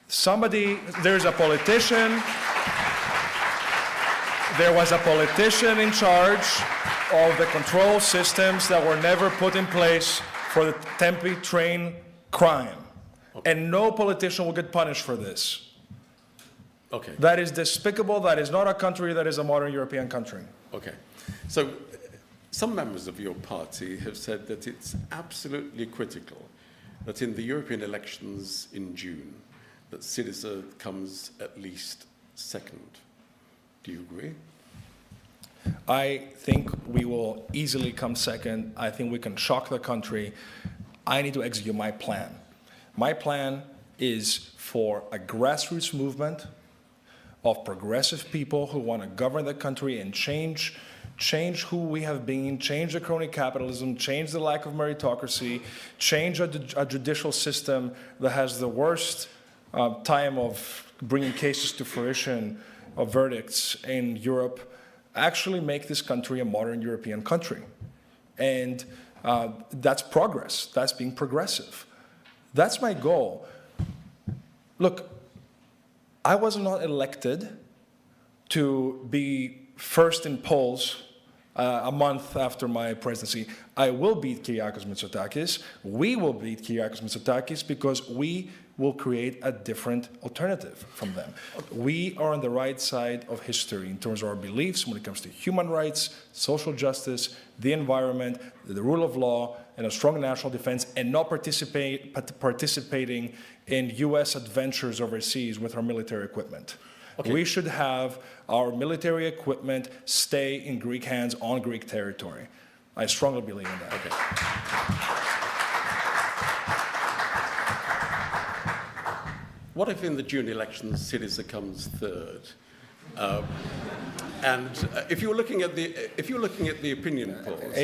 There's a politician, there was a politician in charge of the control systems that were never put in place for the Tempe train crime. Okay. And no politician will get punished for this. Okay. That is despicable. That is not a country that is a modern European country. Okay. So some members of your party have said that it's absolutely critical that in the European elections in June, that SYRIZA comes at least second. Do you agree? I think we will easily come second. I think we can shock the country. I need to execute my plan. My plan is for a grassroots movement of progressive people who want to govern the country and change who we have been, change the crony capitalism, change the lack of meritocracy, change a judicial system that has the worst time of bringing cases to fruition of verdicts in Europe, actually make this country a modern European country. And that's progress. That's being progressive. That's my goal. Look, I was not elected to be first in polls a month after my presidency. I will beat Kyriakos Mitsotakis. We will beat Kyriakos Mitsotakis because we will create a different alternative from them. We are on the right side of history in terms of our beliefs when it comes to human rights, social justice, the environment, the rule of law, and a strong national defense, and not participating in US adventures overseas with our military equipment. Okay. We should have our military equipment stay in Greek hands on Greek territory. I strongly believe in that. Okay. What if in the June elections SYRIZA comes third? If you're looking at the opinion polls,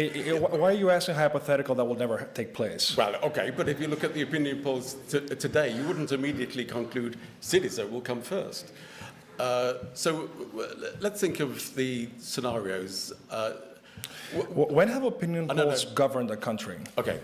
Why are you asking hypothetical that will never take place? well, okay, but if you look at the opinion polls today, you wouldn't immediately conclude SYRIZA will come first. So let's think of the scenarios. When have opinion No. polls governed a country? Okay.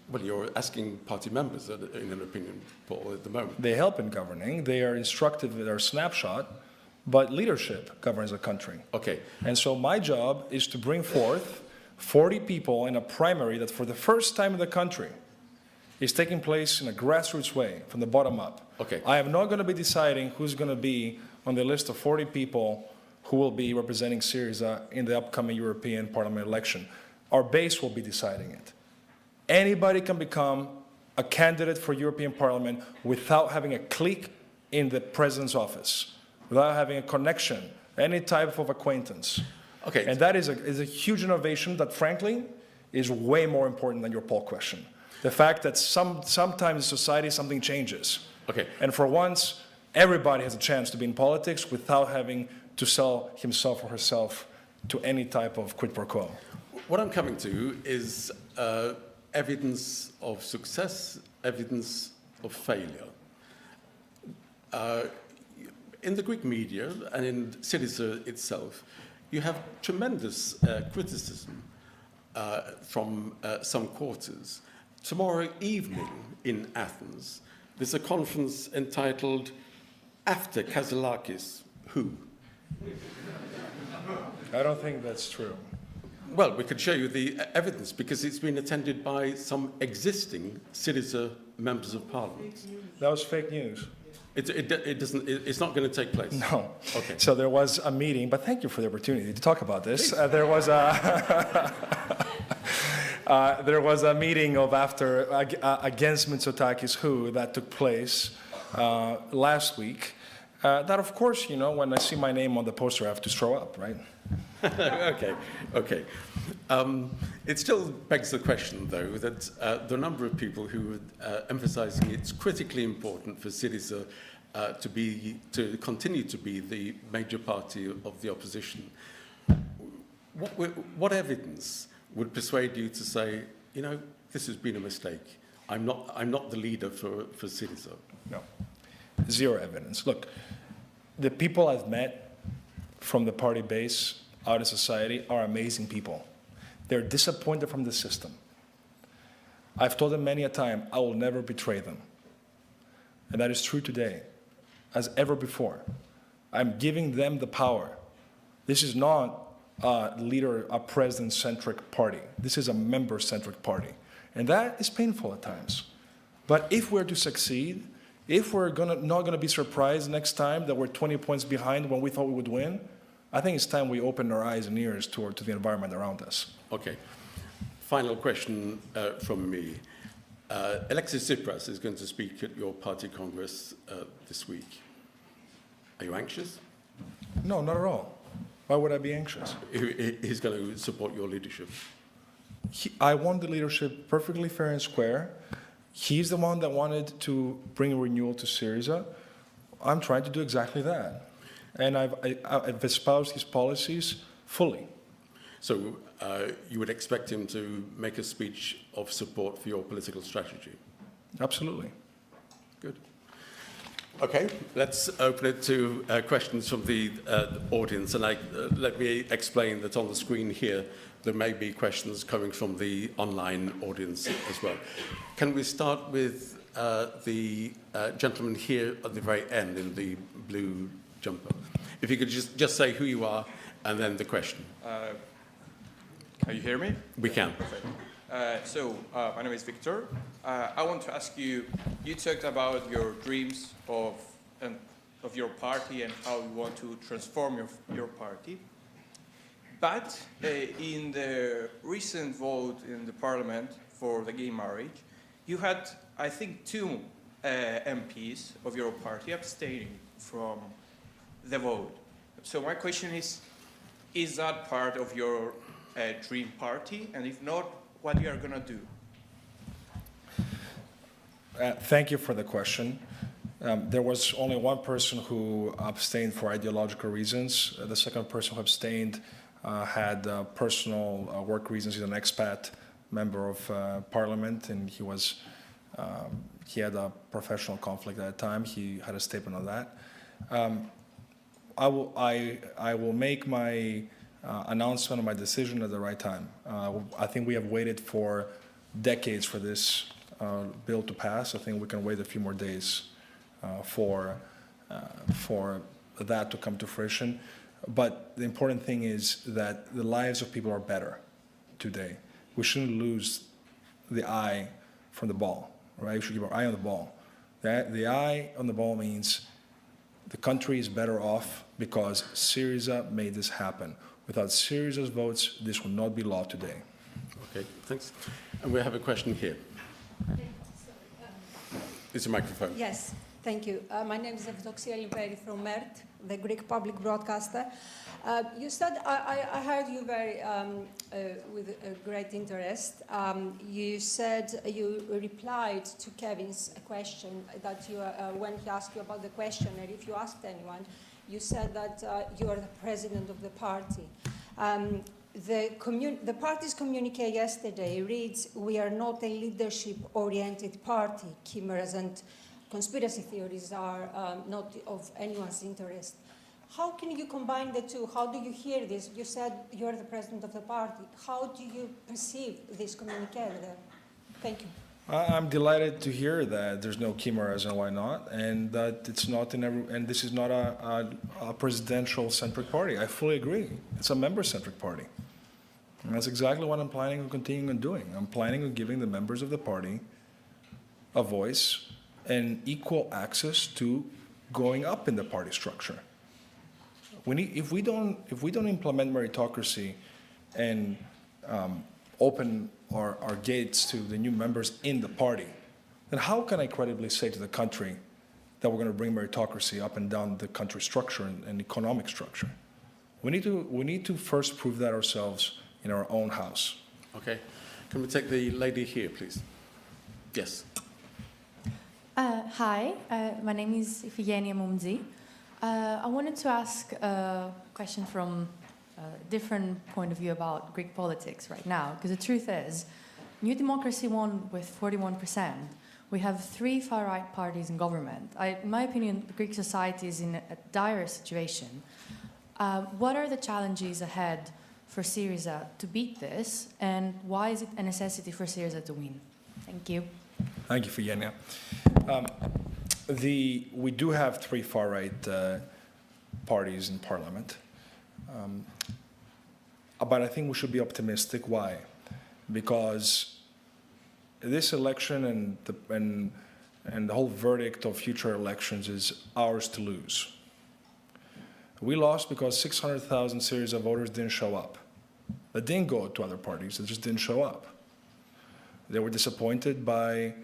Well, you're asking party members in an opinion poll at the moment. They help in governing. They are instructive in their snapshot, but leadership governs a country. Okay. And so my job is to bring forth 40 people in a primary that for the first time in the country is taking place in a grassroots way, from the bottom up. Okay. I am not going to be deciding who's going to be on the list of 40 people who will be representing SYRIZA in the upcoming European Parliament election. Our base will be deciding it. Anybody can become a candidate for European Parliament without having a clique in the president's office, without having a connection, any type of acquaintance. Okay. And that is a huge innovation that, frankly, is way more important than your poll question. The fact that sometimes in society something changes. Okay. And for once, everybody has a chance to be in politics without having to sell himself or herself to any type of quid pro quo. What I'm coming to is evidence of success, evidence of failure. In the Greek media and in SYRIZA itself, you have tremendous criticism from some quarters. Tomorrow evening in Athens, there's a conference entitled After Kasselakis, Who? I don't think that's true. Well, we could show you the evidence because it's been attended by some existing SYRIZA members of parliament. That was fake news. It's not going to take place. No. Okay. So there was a meeting, but thank you for the opportunity to talk about this. There was a meeting of against Mitsotakis who that took place last week. That, of course, you know, when I see my name on the poster, I have to throw up, right? Okay. It still begs the question, though, that there are a number of people who are emphasizing it's critically important for SYRIZA to continue to be the major party of the opposition. What evidence would persuade you to say, you know, this has been a mistake? I'm not the leader for SYRIZA. No. Zero evidence. Look, the people I've met from the party base out in society are amazing people. They're disappointed from the system. I've told them many a time, I will never betray them. And that is true today, as ever before. I'm giving them the power. This is not a president-centric party. This is a member-centric party. And that is painful at times. But if we're to succeed, if we're not going to be surprised next time that we're 20 points behind when we thought we would win, I think it's time we open our eyes and ears to the environment around us. Okay. Final question from me. Alexis Tsipras is going to speak at your party congress this week. Are you anxious? No, not at all. Why would I be anxious? He's going to support your leadership. I want the leadership perfectly fair and square. He's the one that wanted to bring renewal to SYRIZA. I'm trying to do exactly that. And I've espoused his policies fully. So you would expect him to make a speech of support for your political strategy? Absolutely. Good. Okay, let's open it to questions from the audience. And let me explain that on the screen here, there may be questions coming from the online audience as well. Can we start with the gentleman here at the very end in the blue jumper? If you could just say who you are and then the question. Can you hear me? We can. Perfect. My name is Victor. I want to ask you, you talked about your dreams of your party and how you want to transform your party. But in the recent vote in the parliament for the gay marriage, you had, I think, 2 MPs of your party abstaining from the vote. So my question is that part of your dream party? And if not, what you are going to do? Thank you for the question. There was only one person who abstained for ideological reasons. The second person who abstained had personal work reasons. He's an expat member of parliament, and he had a professional conflict at the time. He had a statement on that. I will make my announcement of my decision at the right time. I think we have waited for decades for this bill to pass. I think we can wait a few more days for that to come to fruition. But the important thing is that the lives of people are better today. We shouldn't lose the eye from the ball, right? We should keep our eye on the ball. The eye on the ball means the country is better off because SYRIZA made this happen. Without SYRIZA's votes, this would not be law today. Okay, thanks. And we have a question here. It's a microphone. Yes, thank you. My name is Evdoxia Limperi from MERT, the Greek public broadcaster. You said, I heard you with great interest. You said you replied to Kevin's question that when he asked you about the questionnaire, if you asked anyone, you said that you are the president of the party. The party's communique yesterday reads, "We are not a leadership-oriented party. Chimeras and conspiracy theories are not of anyone's interest." How can you combine the two? How do you hear this? You said you're the president of the party. How do you perceive this communique there? Thank you. I'm delighted to hear that there's no chimeras and why not, and that it's not and this is not a presidential-centric party. I fully agree. It's a member-centric party. And that's exactly what I'm planning on continuing on doing. I'm planning on giving the members of the party a voice and equal access to going up in the party structure. If we don't implement meritocracy and open our gates to the new members in the party, then how can I credibly say to the country that we're going to bring meritocracy up and down the country structure and economic structure? We need to first prove that ourselves in our own house. Okay. Can we take the lady here, please? Yes. Hi, my name is Ifigenia Mumzi. I wanted to ask a question from a different point of view about Greek politics right now, because the truth is, New Democracy won with 41%. We have 3 far-right parties in government. In my opinion, Greek society is in a dire situation. What are the challenges ahead for SYRIZA to beat this, and why is it a necessity for SYRIZA to win? Thank you. Thank you, Ifigenia. We do have 3 far-right parties in parliament. But I think we should be optimistic. Why? Because this election and the whole verdict of future elections is ours to lose. We lost because 600,000 SYRIZA voters didn't show up. They didn't go to other parties, they just didn't show up. They were disappointed by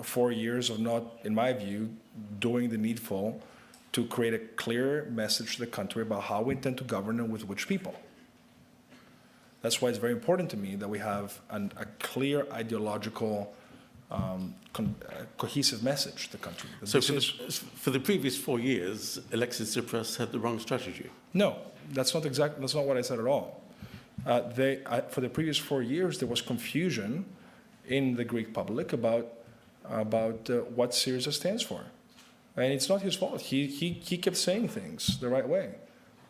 4 years of not, in my view, doing the needful to create a clear message to the country about how we intend to govern and with which people. That's why it's very important to me that we have a clear ideological, cohesive message to the country. So for the previous 4 years, Alexis Tsipras had the wrong strategy? No, that's not what I said at all. For the previous 4 years, there was confusion in the Greek public about what SYRIZA stands for. And it's not his fault. He kept saying things the right way,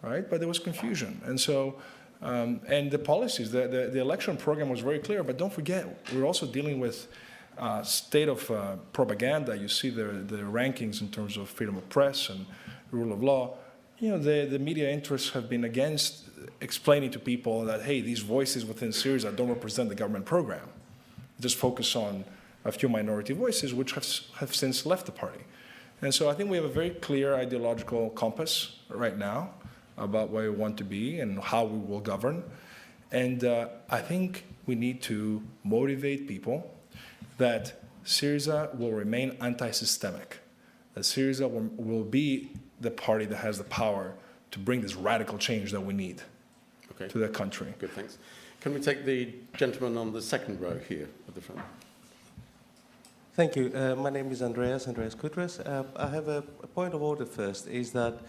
right? But there was confusion. And so, and the policies, the election program was very clear, but don't forget, we're also dealing with state of propaganda. You see the rankings in terms of freedom of press and rule of law. You know, the media interests have been against explaining to people that, hey, these voices within SYRIZA don't represent the government program. Just focus on a few minority voices, which have since left the party. And so I think we have a very clear ideological compass right now about where we want to be and how we will govern. And I think we need to motivate people that SYRIZA will remain anti-systemic, that SYRIZA will be the party that has the power to bring this radical change that we need to the country. Good, thanks. Can we take the gentleman on the second row here at the front? Thank you. My name is Andreas Kutras. I have a point of order first, is that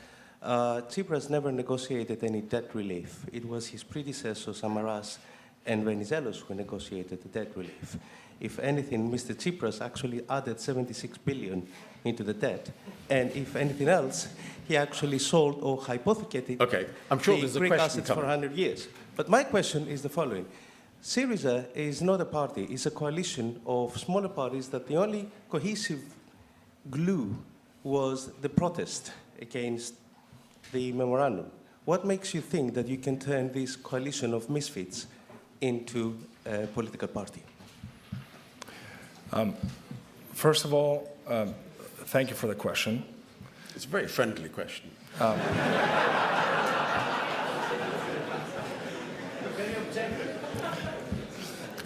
Tsipras never negotiated any debt relief. It was his predecessor, Samaras, and Venizelos who negotiated the debt relief. If anything, Mr. Tsipras actually added 76 billion into the debt. And if anything else, he actually sold or hypothecated I'm sure there's the a Greek question assets for coming. 100 years. But my question is the following. SYRIZA is not a party, it's a coalition of smaller parties that the only cohesive glue was the protest against the memorandum. What makes you think that you can turn this coalition of misfits into a political party? First of all, thank you for the question. It's a very friendly question.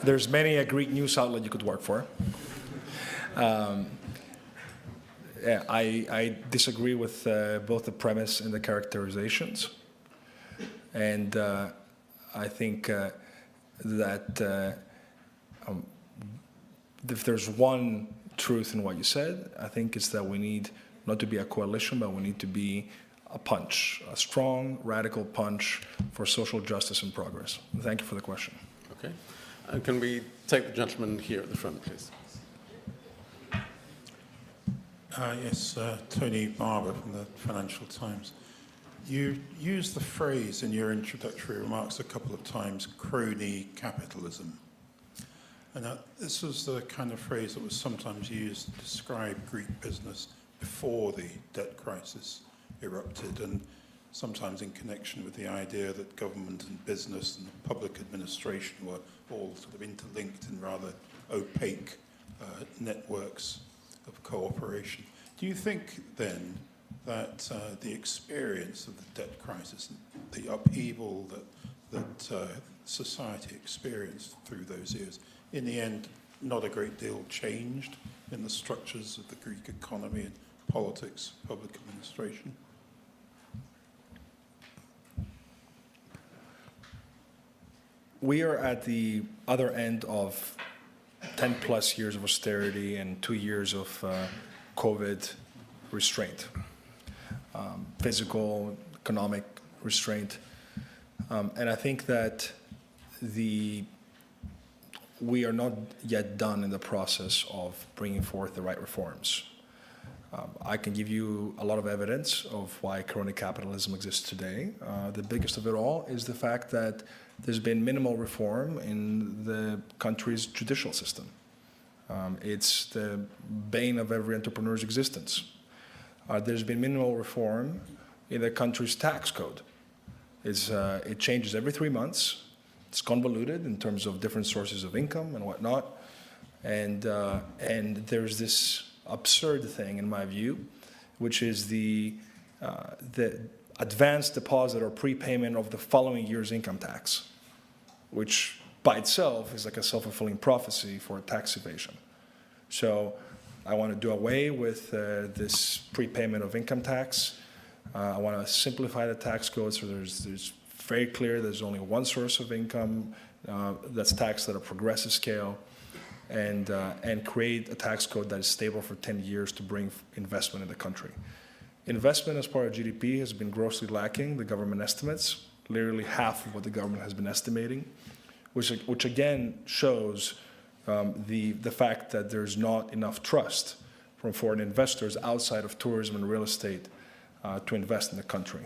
There's many a Greek news outlet you could work for. I disagree with both the premise and the characterizations. And I think that if there's one truth in what you said, I think it's that we need not to be a coalition, but we need to be a punch, a strong, radical punch for social justice and progress. Thank you for the question. Okay. And can we take the gentleman here at the front, please? Yes, Tony Barber from the Financial Times. You used the phrase in your introductory remarks a couple of times, crony capitalism. And this was the kind of phrase that was sometimes used to describe Greek business before the debt crisis erupted, and sometimes in connection with the idea that government and business and public administration were all sort of interlinked in rather opaque networks of cooperation. Do you think then that the experience of the debt crisis, the upheaval that society experienced through those years, in the end, not a great deal changed in the structures of the Greek economy and politics, public administration? We are at the other end of 10 plus years of austerity and 2 years of COVID restraint, physical, economic restraint. And I think that we are not yet done in the process of bringing forth the right reforms. I can give you a lot of evidence of why crony capitalism exists today. The biggest of it all is the fact that there's been minimal reform in the country's judicial system. It's the bane of every entrepreneur's existence. There's been minimal reform in the country's tax code. It changes every 3 months. It's convoluted in terms of different sources of income and whatnot. And there's this absurd thing, in my view, which is the advanced deposit or prepayment of the following year's income tax, which by itself is like a self-fulfilling prophecy for tax evasion. So I want to do away with this prepayment of income tax. I want to simplify the tax code so there's very clear there's only one source of income that's taxed at a progressive scale, and create a tax code that is stable for 10 years to bring investment in the country. Investment as part of GDP has been grossly lacking, the government estimates, literally half of what the government has been estimating, which again shows the fact that there's not enough trust from foreign investors outside of tourism and real estate to invest in the country.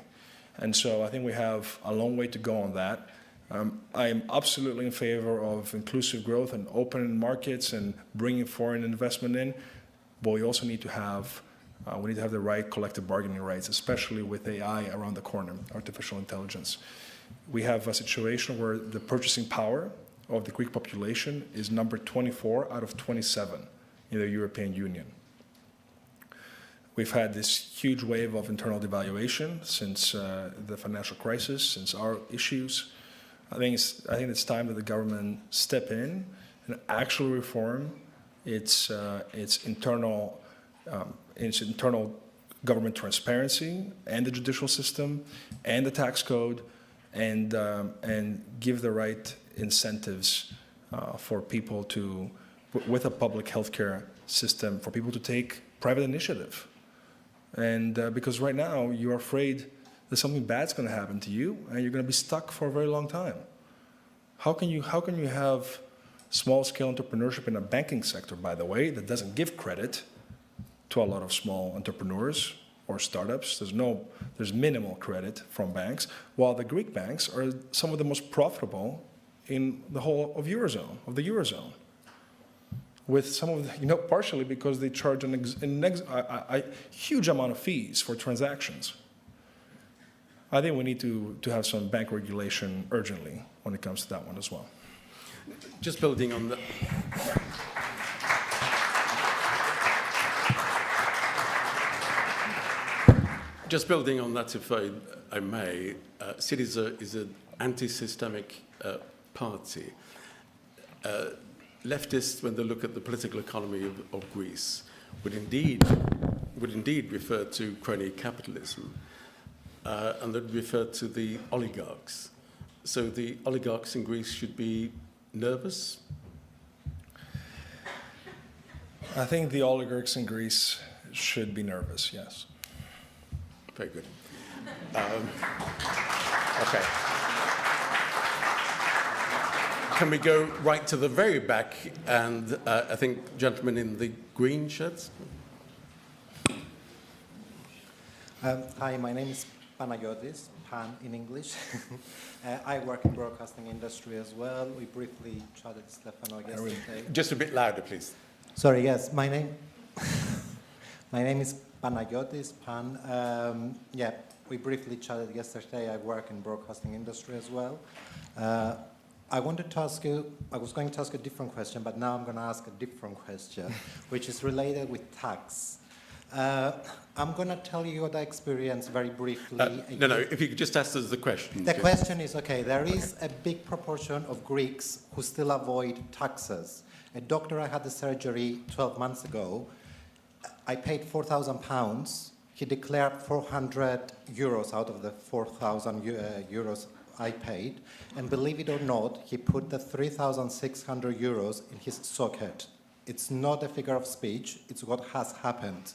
And so I think we have a long way to go on that. I am absolutely in favor of inclusive growth and open markets and bringing foreign investment in, but we also need to have the right collective bargaining rights, especially with AI around the corner, artificial intelligence. We have a situation where the purchasing power of the Greek population is number 24 out of 27 in the European Union. We've had this huge wave of internal devaluation since the financial crisis, since our issues. I think it's time that the government step in and actually reform its internal its internal government transparency and the judicial system and the tax code, and give the right incentives for people to, with a public healthcare system, for people to take private initiative. And because right now you're afraid that something bad's going to happen to you and you're going to be stuck for a very long time. How can you have small-scale entrepreneurship in a banking sector, by the way, that doesn't give credit to a lot of small entrepreneurs or startups? There's minimal credit from banks, while the Greek banks are some of the most profitable in the whole of the Eurozone. With some of the, partially because they charge a huge amount of fees for transactions. I think we need to have some bank regulation urgently when it comes to that one as well. Just building on that. Just building on that, if I may, SYRIZA is an anti-systemic party. Leftists, when they look at the political economy of Greece, would indeed refer to crony capitalism, and they'd refer to the oligarchs. So the oligarchs in Greece should be nervous? I think the oligarchs in Greece should be nervous, yes. Very good. Okay. Can we go right to the very back? And I think gentlemen in the green shirts. Hi, my name is Panayotis, Pan in English. I work in broadcasting industry as well. We briefly chatted Stefanos yesterday. Just a bit louder, please. Sorry, yes, my name is Panayotis, Pan. Yeah, we briefly chatted yesterday. I work in broadcasting industry as well. I was going to ask you a different question, but now I'm going to ask a different question, which is related with tax. I'm going to tell you what I experienced very briefly. No, if you could just ask us the question. The question is, okay, there is a big proportion of Greeks who still avoid taxes. A doctor, I had the surgery 12 months ago. I paid £4,000. He declared 400 euros out of the 4,000 euros I paid. And believe it or not, he put the 3,600 euros in his socket. It's not a figure of speech. It's what has happened.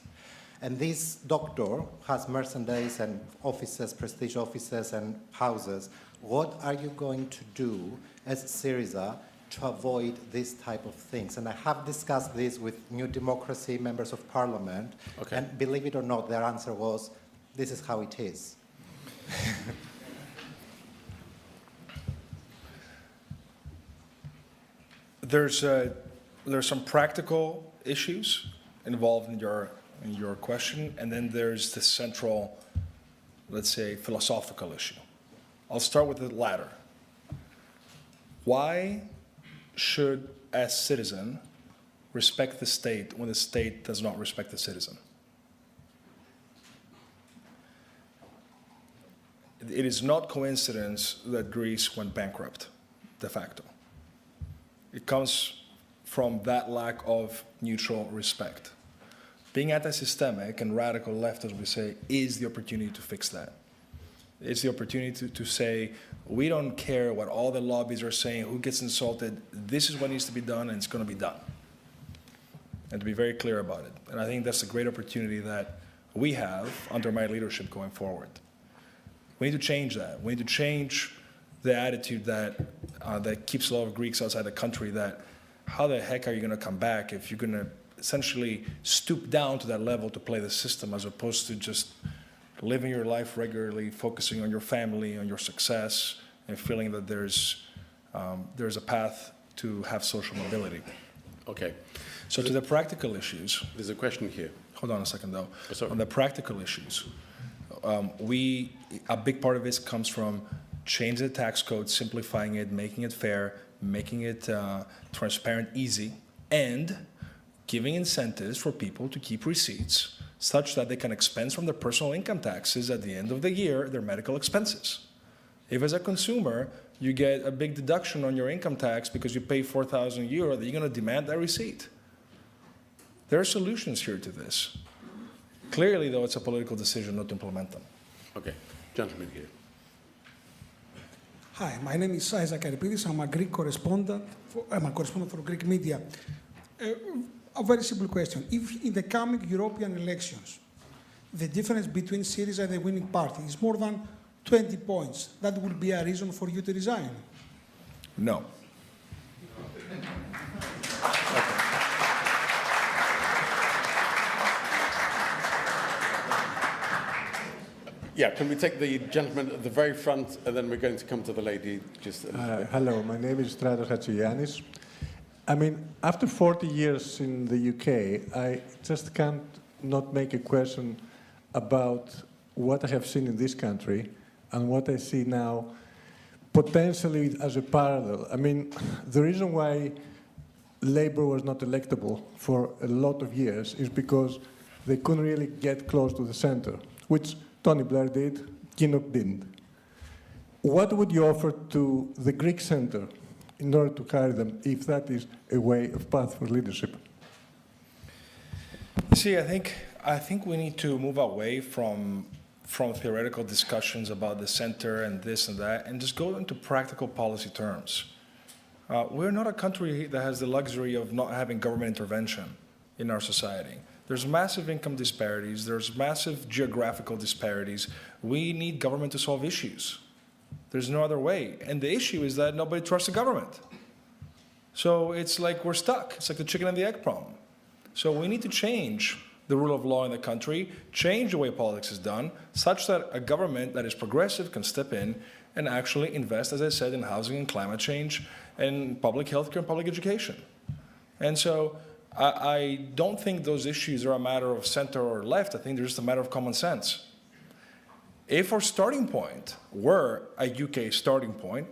And this doctor has merchandise and offices, prestige offices and houses. What are you going to do as SYRIZA to avoid this type of things? And I have discussed this with New Democracy members of parliament. Okay. And believe it or not, their answer was, this is how it is. There's some practical issues involved in your question, and then there's the central, let's say, philosophical issue. I'll start with the latter. Why should a citizen respect the state when the state does not respect the citizen? It is not coincidence that Greece went bankrupt, de facto. It comes from that lack of mutual respect. Being anti-systemic and radical left, as we say, is the opportunity to fix that. It's the opportunity to say, we don't care what all the lobbies are saying, who gets insulted, this is what needs to be done, and it's going to be done. And to be very clear about it. And I think that's a great opportunity that we have under my leadership going forward. We need to change that. We need to change the attitude that keeps a lot of Greeks outside the country, that how the heck are you going to come back if you're going to essentially stoop down to that level to play the system, as opposed to just living your life regularly, focusing on your family, on your success, and feeling that there's a path to have social mobility. Okay. So to the practical issues. There's a question here. Hold on a second, though. Oh, sorry. On the practical issues, a big part of this comes from changing the tax code, simplifying it, making it fair, making it transparent, easy, and giving incentives for people to keep receipts such that they can expense from their personal income taxes at the end of the year their medical expenses. If as a consumer you get a big deduction on your income tax because you pay 4,000 euro, then you're going to demand that receipt. There are solutions here to this. Clearly, though, it's a political decision not to implement them. Okay, gentleman here. Hi, my name is Isaac Aripidis. I'm a Greek correspondent. I'm a correspondent for Greek media. A very simple question. If in the coming European elections, the difference between SYRIZA and the winning party is more than 20 points, that would be a reason for you to resign? No. Yeah, can we take the gentleman at the very front, and then we're going to come to the lady just... Hello, my name is Stratos Hatzigiannis. I mean, after 40 years in the UK, I just can't not make a question about what I have seen in this country and what I see now, potentially as a parallel. I mean, the reason why Labour was not electable for a lot of years is because they couldn't really get close to the centre, which Tony Blair did, Kinnock didn't. What would you offer to the Greek centre in order to carry them, if that is a way of path for leadership? See, I think we need to move away from theoretical discussions about the center and this and that, and just go into practical policy terms. We're not a country that has the luxury of not having government intervention in our society. There's massive income disparities. There's massive geographical disparities. We need government to solve issues. There's no other way. And the issue is that nobody trusts the government. So it's like we're stuck. It's like the chicken and the egg problem. So we need to change the rule of law in the country, change the way politics is done, such that a government that is progressive can step in and actually invest, as I said, in housing and climate change and public health care and public education. And so I don't think those issues are a matter of center or left. I think they're just a matter of common sense. If our starting point were a UK starting point,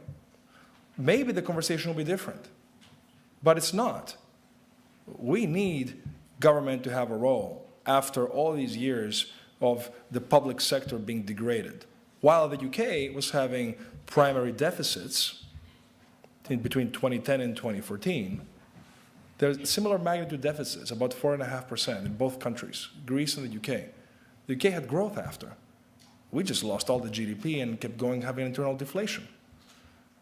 maybe the conversation will be different. But it's not. We need government to have a role after all these years of the public sector being degraded. While the UK was having primary deficits in between 2010 and 2014, there's similar magnitude deficits, about 4.5% in both countries, Greece and the UK. The UK had growth after. We just lost all the GDP and kept going having internal deflation.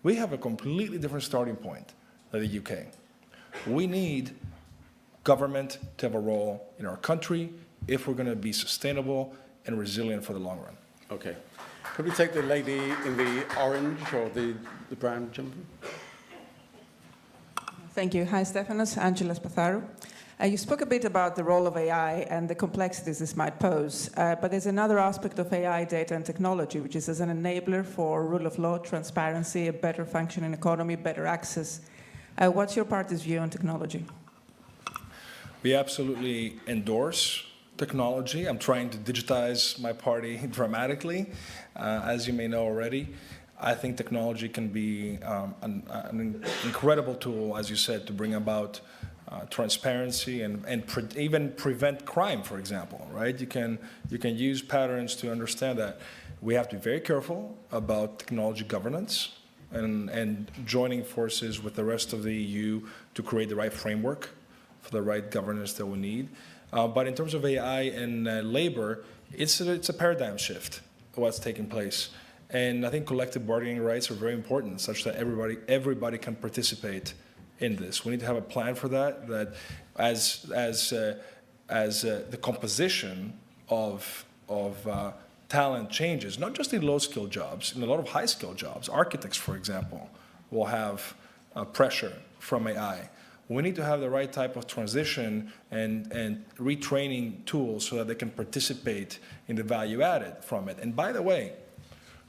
We have a completely different starting point than the UK. We need government to have a role in our country if we're going to be sustainable and resilient for the long run. Okay. Could we take the lady in the orange or the brown gentleman? Thank you. Hi, Stefanos. Angela Spatharu. You spoke a bit about the role of AI and the complexities this might pose, but there's another aspect of AI, data and technology, which is as an enabler for rule of law, transparency, a better functioning economy, better access. What's your party's view on technology? We absolutely endorse technology. I'm trying to digitize my party dramatically, as you may know already. I think technology can be an incredible tool, as you said, to bring about transparency and even prevent crime, for example, right? You can use patterns to understand that. We have to be very careful about technology governance and joining forces with the rest of the EU to create the right framework for the right governance that we need. But in terms of AI and labor, it's a paradigm shift, what's taking place. And I think collective bargaining rights are very important, such that everybody can participate in this. We need to have a plan for that. That as the composition of talent changes, not just in low-skilled jobs, in a lot of high-skilled jobs. Architects, for example, will have pressure from AI. We need to have the right type of transition and retraining tools so that they can participate in the value added from it. And by the way,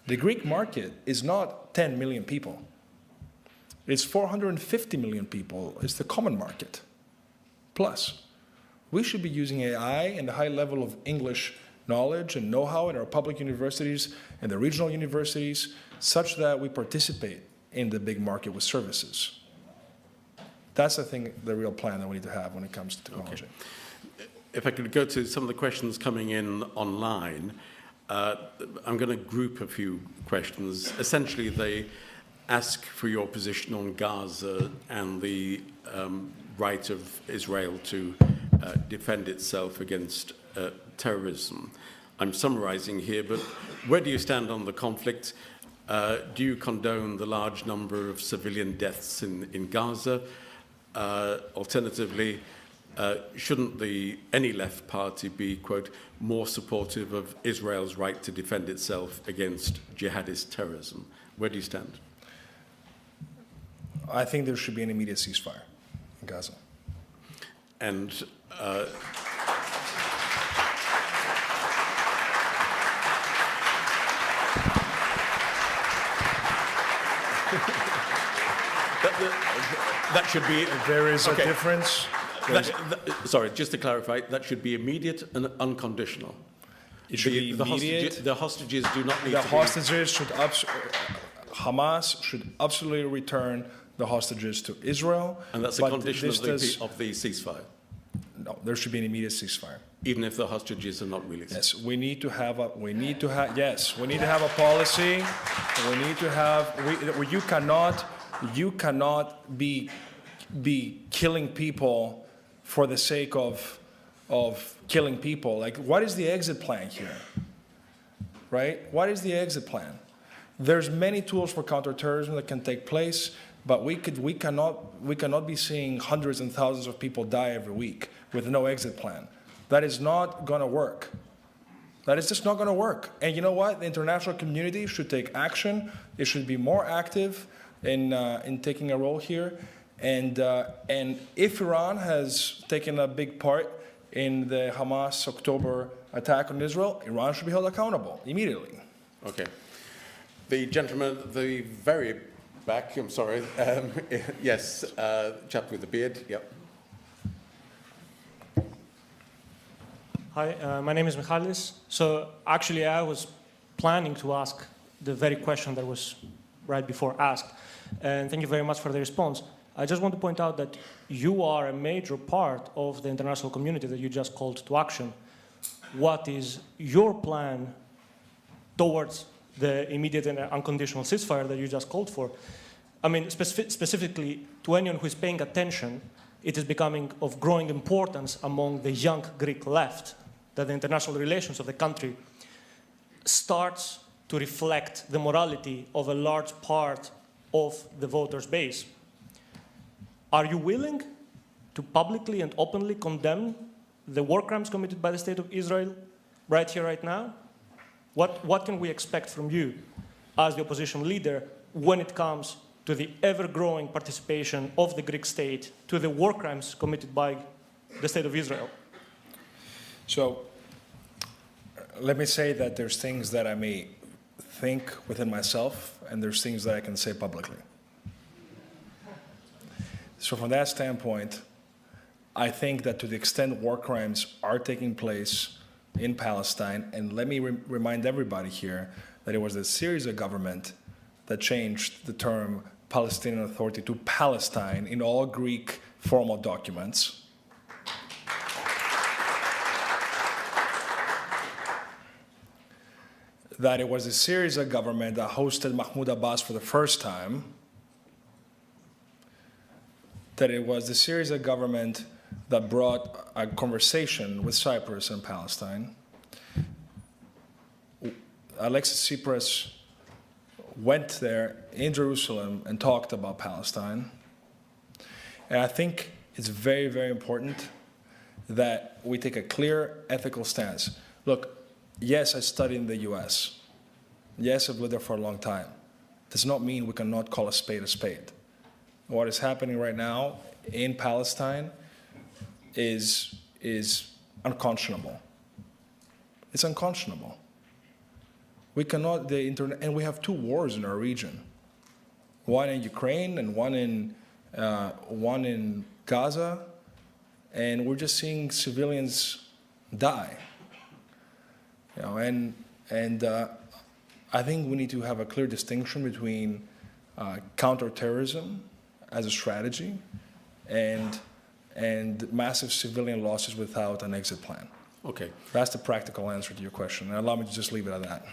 the Greek market is not 10 million people. It's 450 million people. It's the common market. Plus, we should be using AI and the high level of English knowledge and know-how in our public universities and the regional universities such that we participate in the big market with services. That's, I think, the real plan that we need to have when it comes to technology. Okay. If I could go to some of the questions coming in online, I'm going to group a few questions. Essentially, they ask for your position on Gaza and the right of Israel to defend itself against terrorism. I'm summarizing here, but where do you stand on the conflict? Do you condone the large number of civilian deaths in Gaza? Alternatively, shouldn't any left party be, quote, more supportive of Israel's right to defend itself against jihadist terrorism? Where do you stand? I think there should be an immediate ceasefire in Gaza. And that should be... There is okay. a difference. Sorry, just to clarify, that should be immediate and unconditional. It should be immediate. The hostages do not need the to hostages should Hamas should absolutely return the hostages to Israel. And that's a condition of the ceasefire? No, there should be an immediate ceasefire. Even if the hostages are not released? Yes, we need to have a policy. We need to have, you cannot be killing people for the sake of killing people. Like, what is the exit plan here? Right? What is the exit plan? There's many tools for counterterrorism that can take place, but we cannot be seeing hundreds and thousands of people die every week with no exit plan. That is not going to work. That is just not going to work. And you know what? The international community should take action. It should be more active in taking a role here. And if Iran has taken a big part in the Hamas October attack on Israel, Iran should be held accountable immediately. Okay. The gentleman, the very back, I'm sorry. Yes, chap with the beard, yep. Hi, my name is Michalis. So actually I was planning to ask the very question that was right before asked. And thank you very much for the response. I just want to point out that you are a major part of the international community that you just called to action. What is your plan towards the immediate and unconditional ceasefire that you just called for? I mean, specifically to anyone who is paying attention, it is becoming of growing importance among the young Greek left that the international relations of the country starts to reflect the morality of a large part of the voters' base. Are you willing to publicly and openly condemn the war crimes committed by the State of Israel right here, right now? What can we expect from you as the opposition leader when it comes to the ever-growing participation of the Greek state to the war crimes committed by the State of Israel? So let me say that there's things that I may think within myself, and there's things that I can say publicly. So from that standpoint, I think that to the extent war crimes are taking place in Palestine, and let me remind everybody here that it was the SYRIZA government that changed the term Palestinian Authority to Palestine in all Greek formal documents. That it was the SYRIZA government that hosted Mahmoud Abbas for the first time. That it was the SYRIZA government that brought a conversation with Cyprus and Palestine. Alexis Tsipras went there in Jerusalem and talked about Palestine. And I think it's very, very important that we take a clear ethical stance. Look, yes, I studied in the US. Yes, I've lived there for a long time. Does not mean we cannot call a spade a spade. What is happening right now in Palestine is unconscionable. It's unconscionable. We cannot, and we have two wars in our region. One in Ukraine and one in Gaza, and we're just seeing civilians die. You know, and I think we need to have a clear distinction between counterterrorism as a strategy and massive civilian losses without an exit plan. Okay. That's the practical answer to your question, and allow me to just leave it at that.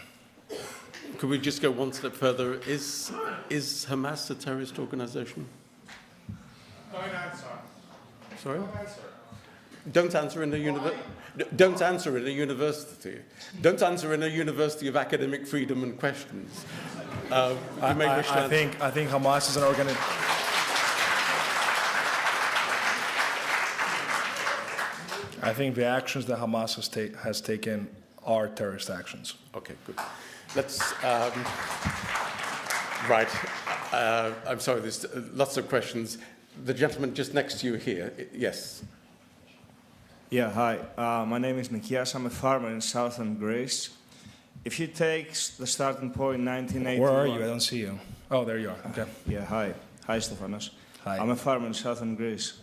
Could we just go one step further? Is Hamas a terrorist organization? No answer. Sorry? No answer. Don't answer in a Don't answer in a university. Don't answer in a university of academic freedom and questions. You may wish to answer. I think Hamas is an organization. I think the actions that Hamas has taken are terrorist actions. Okay, good. Let's. Right. I'm sorry. There's lots of questions. The gentleman just next to you here. Yes. Yeah, hi. My name is Nikias. I'm a farmer in southern Greece. If you take the starting point 1981... Where are you? I don't see you. Oh, there you are. Okay. Yeah, hi. Hi, Stefanos. Hi. I'm a farmer in southern Greece.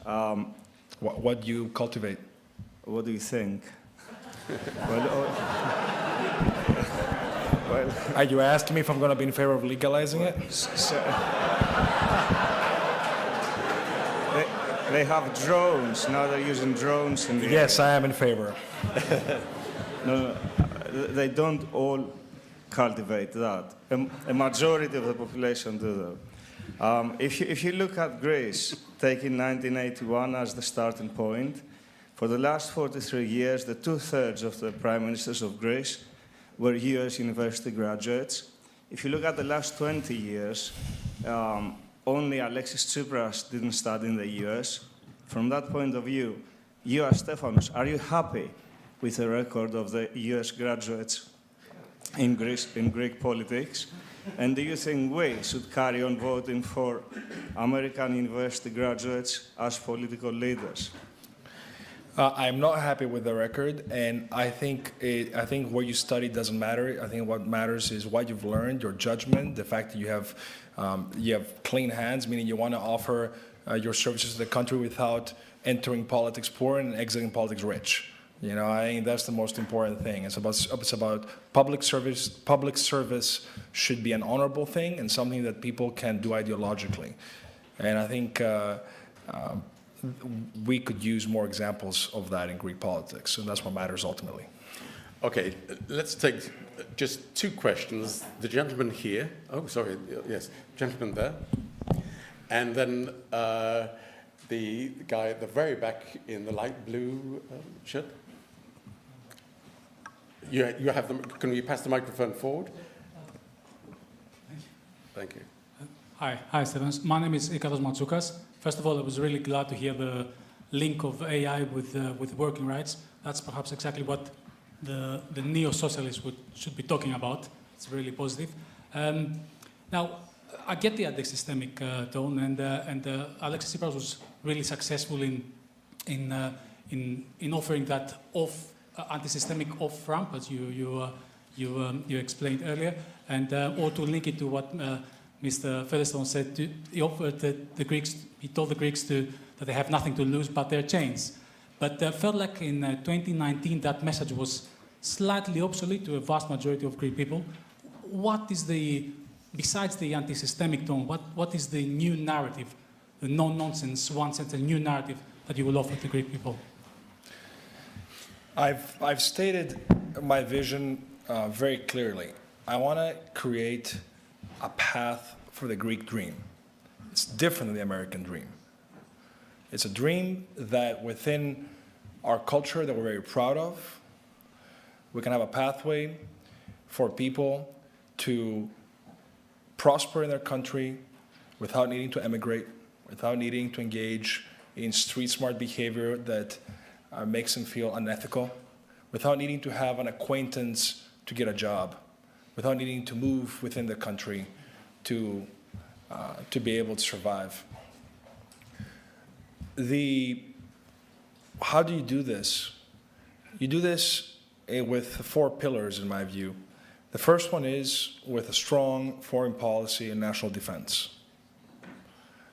What do you cultivate? What do you think? Are you asking me if I'm going to be in favor of legalizing it? They have drones. Now they're using drones. In the Yes, I am in favor. No, they don't all cultivate that. A majority of the population do that. If you look at Greece, taking 1981 as the starting point, for the last 43 years, the 2/3 of the prime ministers of Greece were US university graduates. If you look at the last 20 years, only Alexis Tsipras didn't study in the US. From that point of view, you as Stefanos, are you happy with the record of the US graduates in Greece, in Greek politics? And do you think we should carry on voting for American university graduates as political leaders? I'm not happy with the record, and I think what you study doesn't matter. I think what matters is what you've learned, your judgment, the fact that you have clean hands, meaning you want to offer your services to the country without entering politics poor and exiting politics rich. You know, I think that's the most important thing. It's about public service. Public service should be an honorable thing and something that people can do ideologically. And I think we could use more examples of that in Greek politics, and that's what matters ultimately. Okay, let's take just two questions. The gentleman here. Oh, sorry. Yes, gentleman there. And then the guy at the very back in the light blue shirt. You have them. Can you pass the microphone forward? Thank you. Hi, Stefanos. My name is Ikaros Matsoukas. First of all, I was really glad to hear the link of AI with working rights. That's perhaps exactly what the neo-socialists should be talking about. It's really positive. Now, I get the anti-systemic tone, and Alexis Tsipras was really successful in offering that anti-systemic off-ramp, as you explained earlier, and or to link it to what Mr. Featherstone said. He offered the Greeks. He told the Greeks that they have nothing to lose but their chains. But I felt like in 2019 that message was slightly obsolete to a vast majority of Greek people. What is besides the anti-systemic tone, what is the new narrative, the no-nonsense, one-sentence new narrative that you will offer to Greek people? I've stated my vision very clearly. I want to create a path for the Greek dream. It's different than the American dream. It's a dream that within our culture that we're very proud of, we can have a pathway for people to prosper in their country without needing to emigrate, without needing to engage in street-smart behavior that makes them feel unethical, without needing to have an acquaintance to get a job, without needing to move within the country to be able to survive. How do you do this? You do this with 4 pillars, in my view. The first one is with a strong foreign policy and national defense.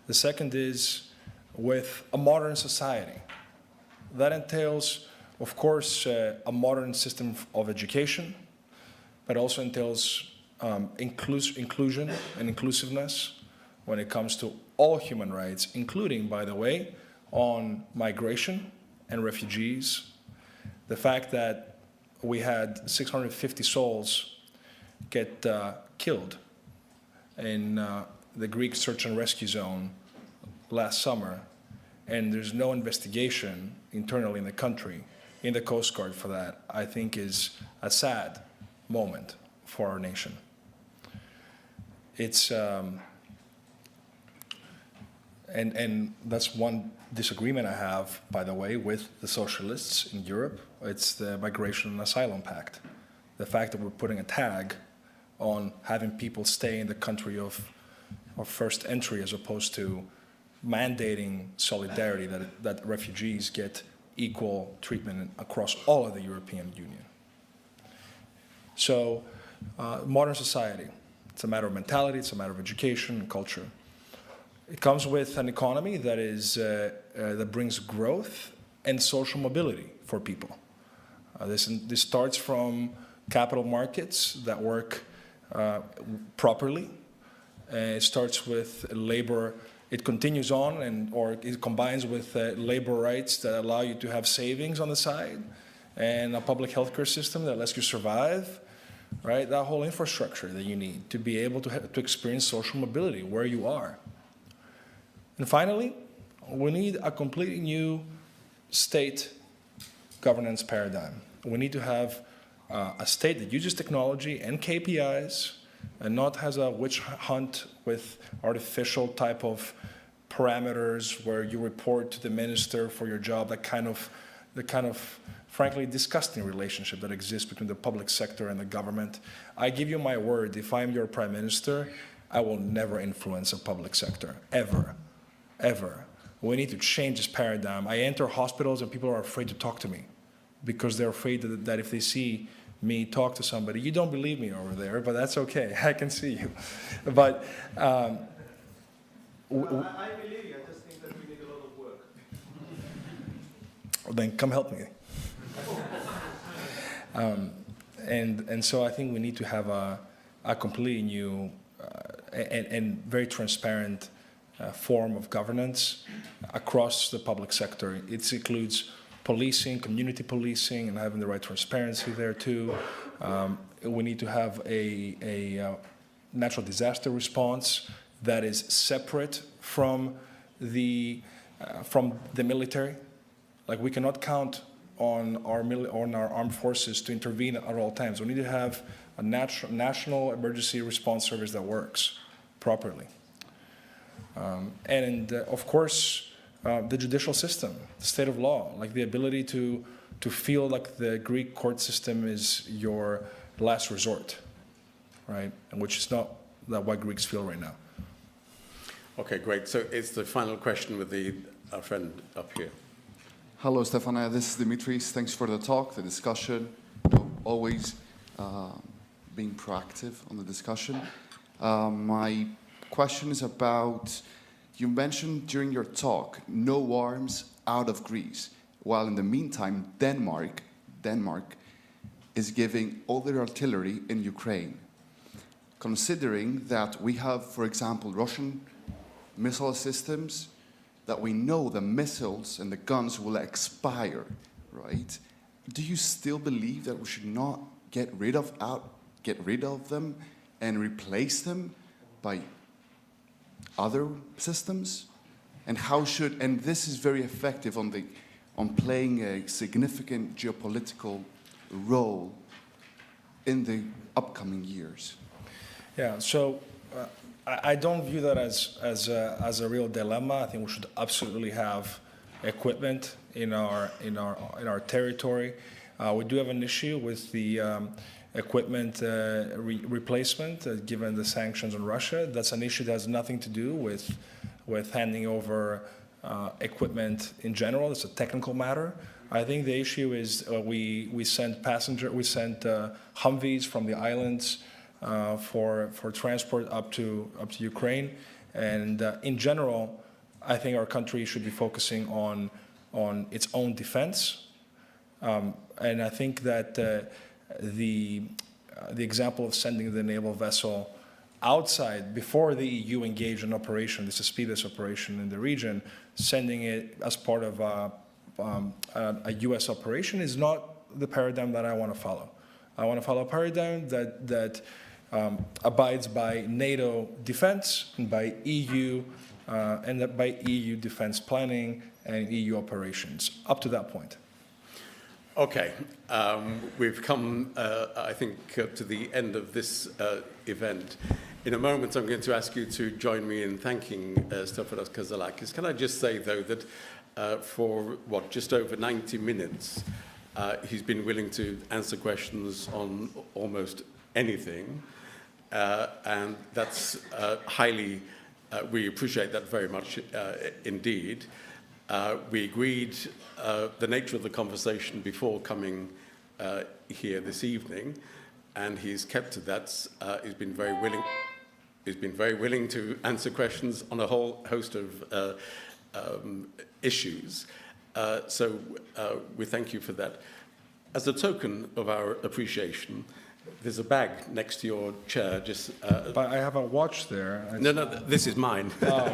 The second is with a modern society. That entails, of course, a modern system of education, but also entails inclusion and inclusiveness when it comes to all human rights, including, by the way, on migration and refugees. The fact that we had 650 souls get killed in the Greek search and rescue zone last summer and there's no investigation internally in the country, in the Coast Guard for that, I think is a sad moment for our nation. It's, and that's one disagreement I have, by the way, with the socialists in Europe. It's the Migration and Asylum Pact. The fact that we're putting a tag on having people stay in the country of first entry as opposed to mandating solidarity, that refugees get equal treatment across all of the European Union. So, modern society, it's a matter of mentality, it's a matter of education and culture. It comes with an economy that is that brings growth and social mobility for people. This starts from capital markets that work properly. It starts with labor. It continues on, or it combines with labor rights that allow you to have savings on the side, and a public healthcare system that lets you survive. Right, that whole infrastructure that you need to be able to experience social mobility where you are. And finally, we need a completely new state governance paradigm. We need to have a state that uses technology and KPIs and not has a witch hunt with artificial type of parameters where you report to the minister for your job, the kind of frankly disgusting relationship that exists between the public sector and the government. I give you my word, if I'm your prime minister, I will never influence a public sector, ever. Ever. We need to change this paradigm. I enter hospitals and people are afraid to talk to me because they're afraid that if they see me talk to somebody, you don't believe me over there, but that's okay. I can see you. But I believe you. I just think that we need a lot of work. Well, then come help me. And so I think we need to have a completely new and very transparent form of governance across the public sector. It includes policing, community policing, and having the right transparency there too. We need to have a natural disaster response that is separate from the military. Like, we cannot count on our armed forces to intervene at all times. We need to have a national emergency response service that works properly. Of course, the judicial system, the state of law, like the ability to feel like the Greek court system is your last resort, right? And which is not what Greeks feel right now. Okay, great. So it's the final question with our friend up here. Hello, Stefana. This is Dimitris. Thanks for the talk, the discussion. Always being proactive on the discussion. My question is about, you mentioned during your talk, no arms out of Greece, while in the meantime, Denmark is giving all their artillery in Ukraine. Considering that we have, for example, Russian missile systems, that we know the missiles and the guns will expire, right? Do you still believe that we should not get rid of them and replace them by other systems? And and this is very effective on playing a significant geopolitical role in the upcoming years. Yeah, so I don't view that as a real dilemma. I think we should absolutely have equipment in our territory. We do have an issue with the equipment replacement, given the sanctions on Russia. That's an issue that has nothing to do with handing over equipment in general. It's a technical matter. I think the issue is we sent Humvees from the islands for transport up to Ukraine, and in general, I think our country should be focusing on its own defense, and I think that the example of sending the naval vessel outside before the EU engaged in operation, this Aspides operation in the region, sending it as part of a U.S. operation is not the paradigm that I want to follow. I want to follow a paradigm that abides by NATO defense and by EU and that by EU defense planning and EU operations, up to that point. Okay, we've come, I think, to the end of this event. In a moment, I'm going to ask you to join me in thanking Stefanos Kasselakis. Can I just say, though, that for, just over 90 minutes, he's been willing to answer questions on almost anything, and that's highly, we appreciate that very much indeed. We agreed the nature of the conversation before coming here this evening, and he's kept to that. He's been very willing. He's been very willing to answer questions on a whole host of issues. So we thank you for that. As a token of our appreciation, there's a bag next to your chair. Just. But I have a watch there. No, this is mine. Oh,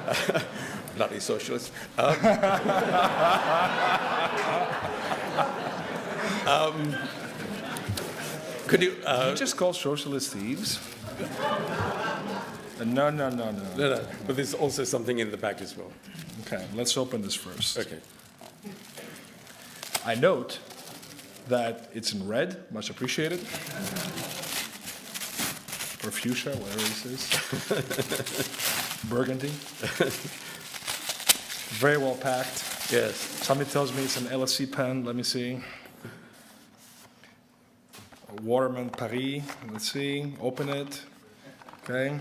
okay. Bloody socialist. Could you just call socialist thieves? No. But there's also something in the bag as well. Okay, let's open this first. Okay. I note that it's in red, much appreciated. Or fuchsia, whatever this is. Burgundy. Very well packed. Yes. Somebody tells me it's an LSE pen. Let me see. A Waterman Paris. Let's see. Open it. Okay.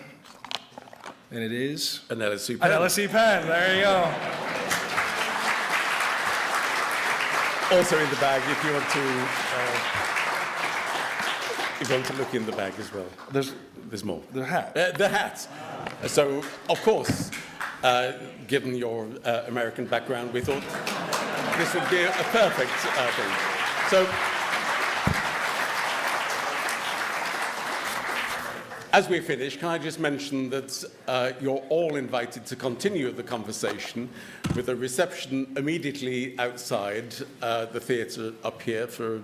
And it is an LSE pen. An LSE pen. There you go. Also in the bag, if you want to look in the bag as well. There's more. The hat. The hat. So, of course, given your American background, we thought this would be a perfect thing. So, as we finish, can I just mention that you're all invited to continue the conversation with a reception immediately outside the theatre up here for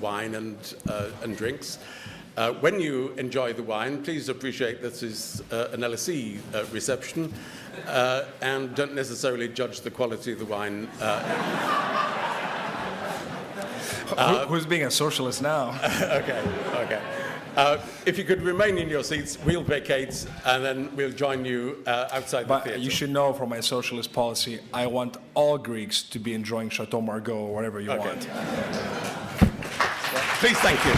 wine and drinks. When you enjoy the wine, please appreciate this is an LSE reception and don't necessarily judge the quality of the wine. Who's being a socialist now? Okay. If you could remain in your seats, we'll vacate, and then we'll join you outside the theatre. You should know from my socialist policy, I want all Greeks to be enjoying Chateau Margaux or whatever you want. Please, thank you.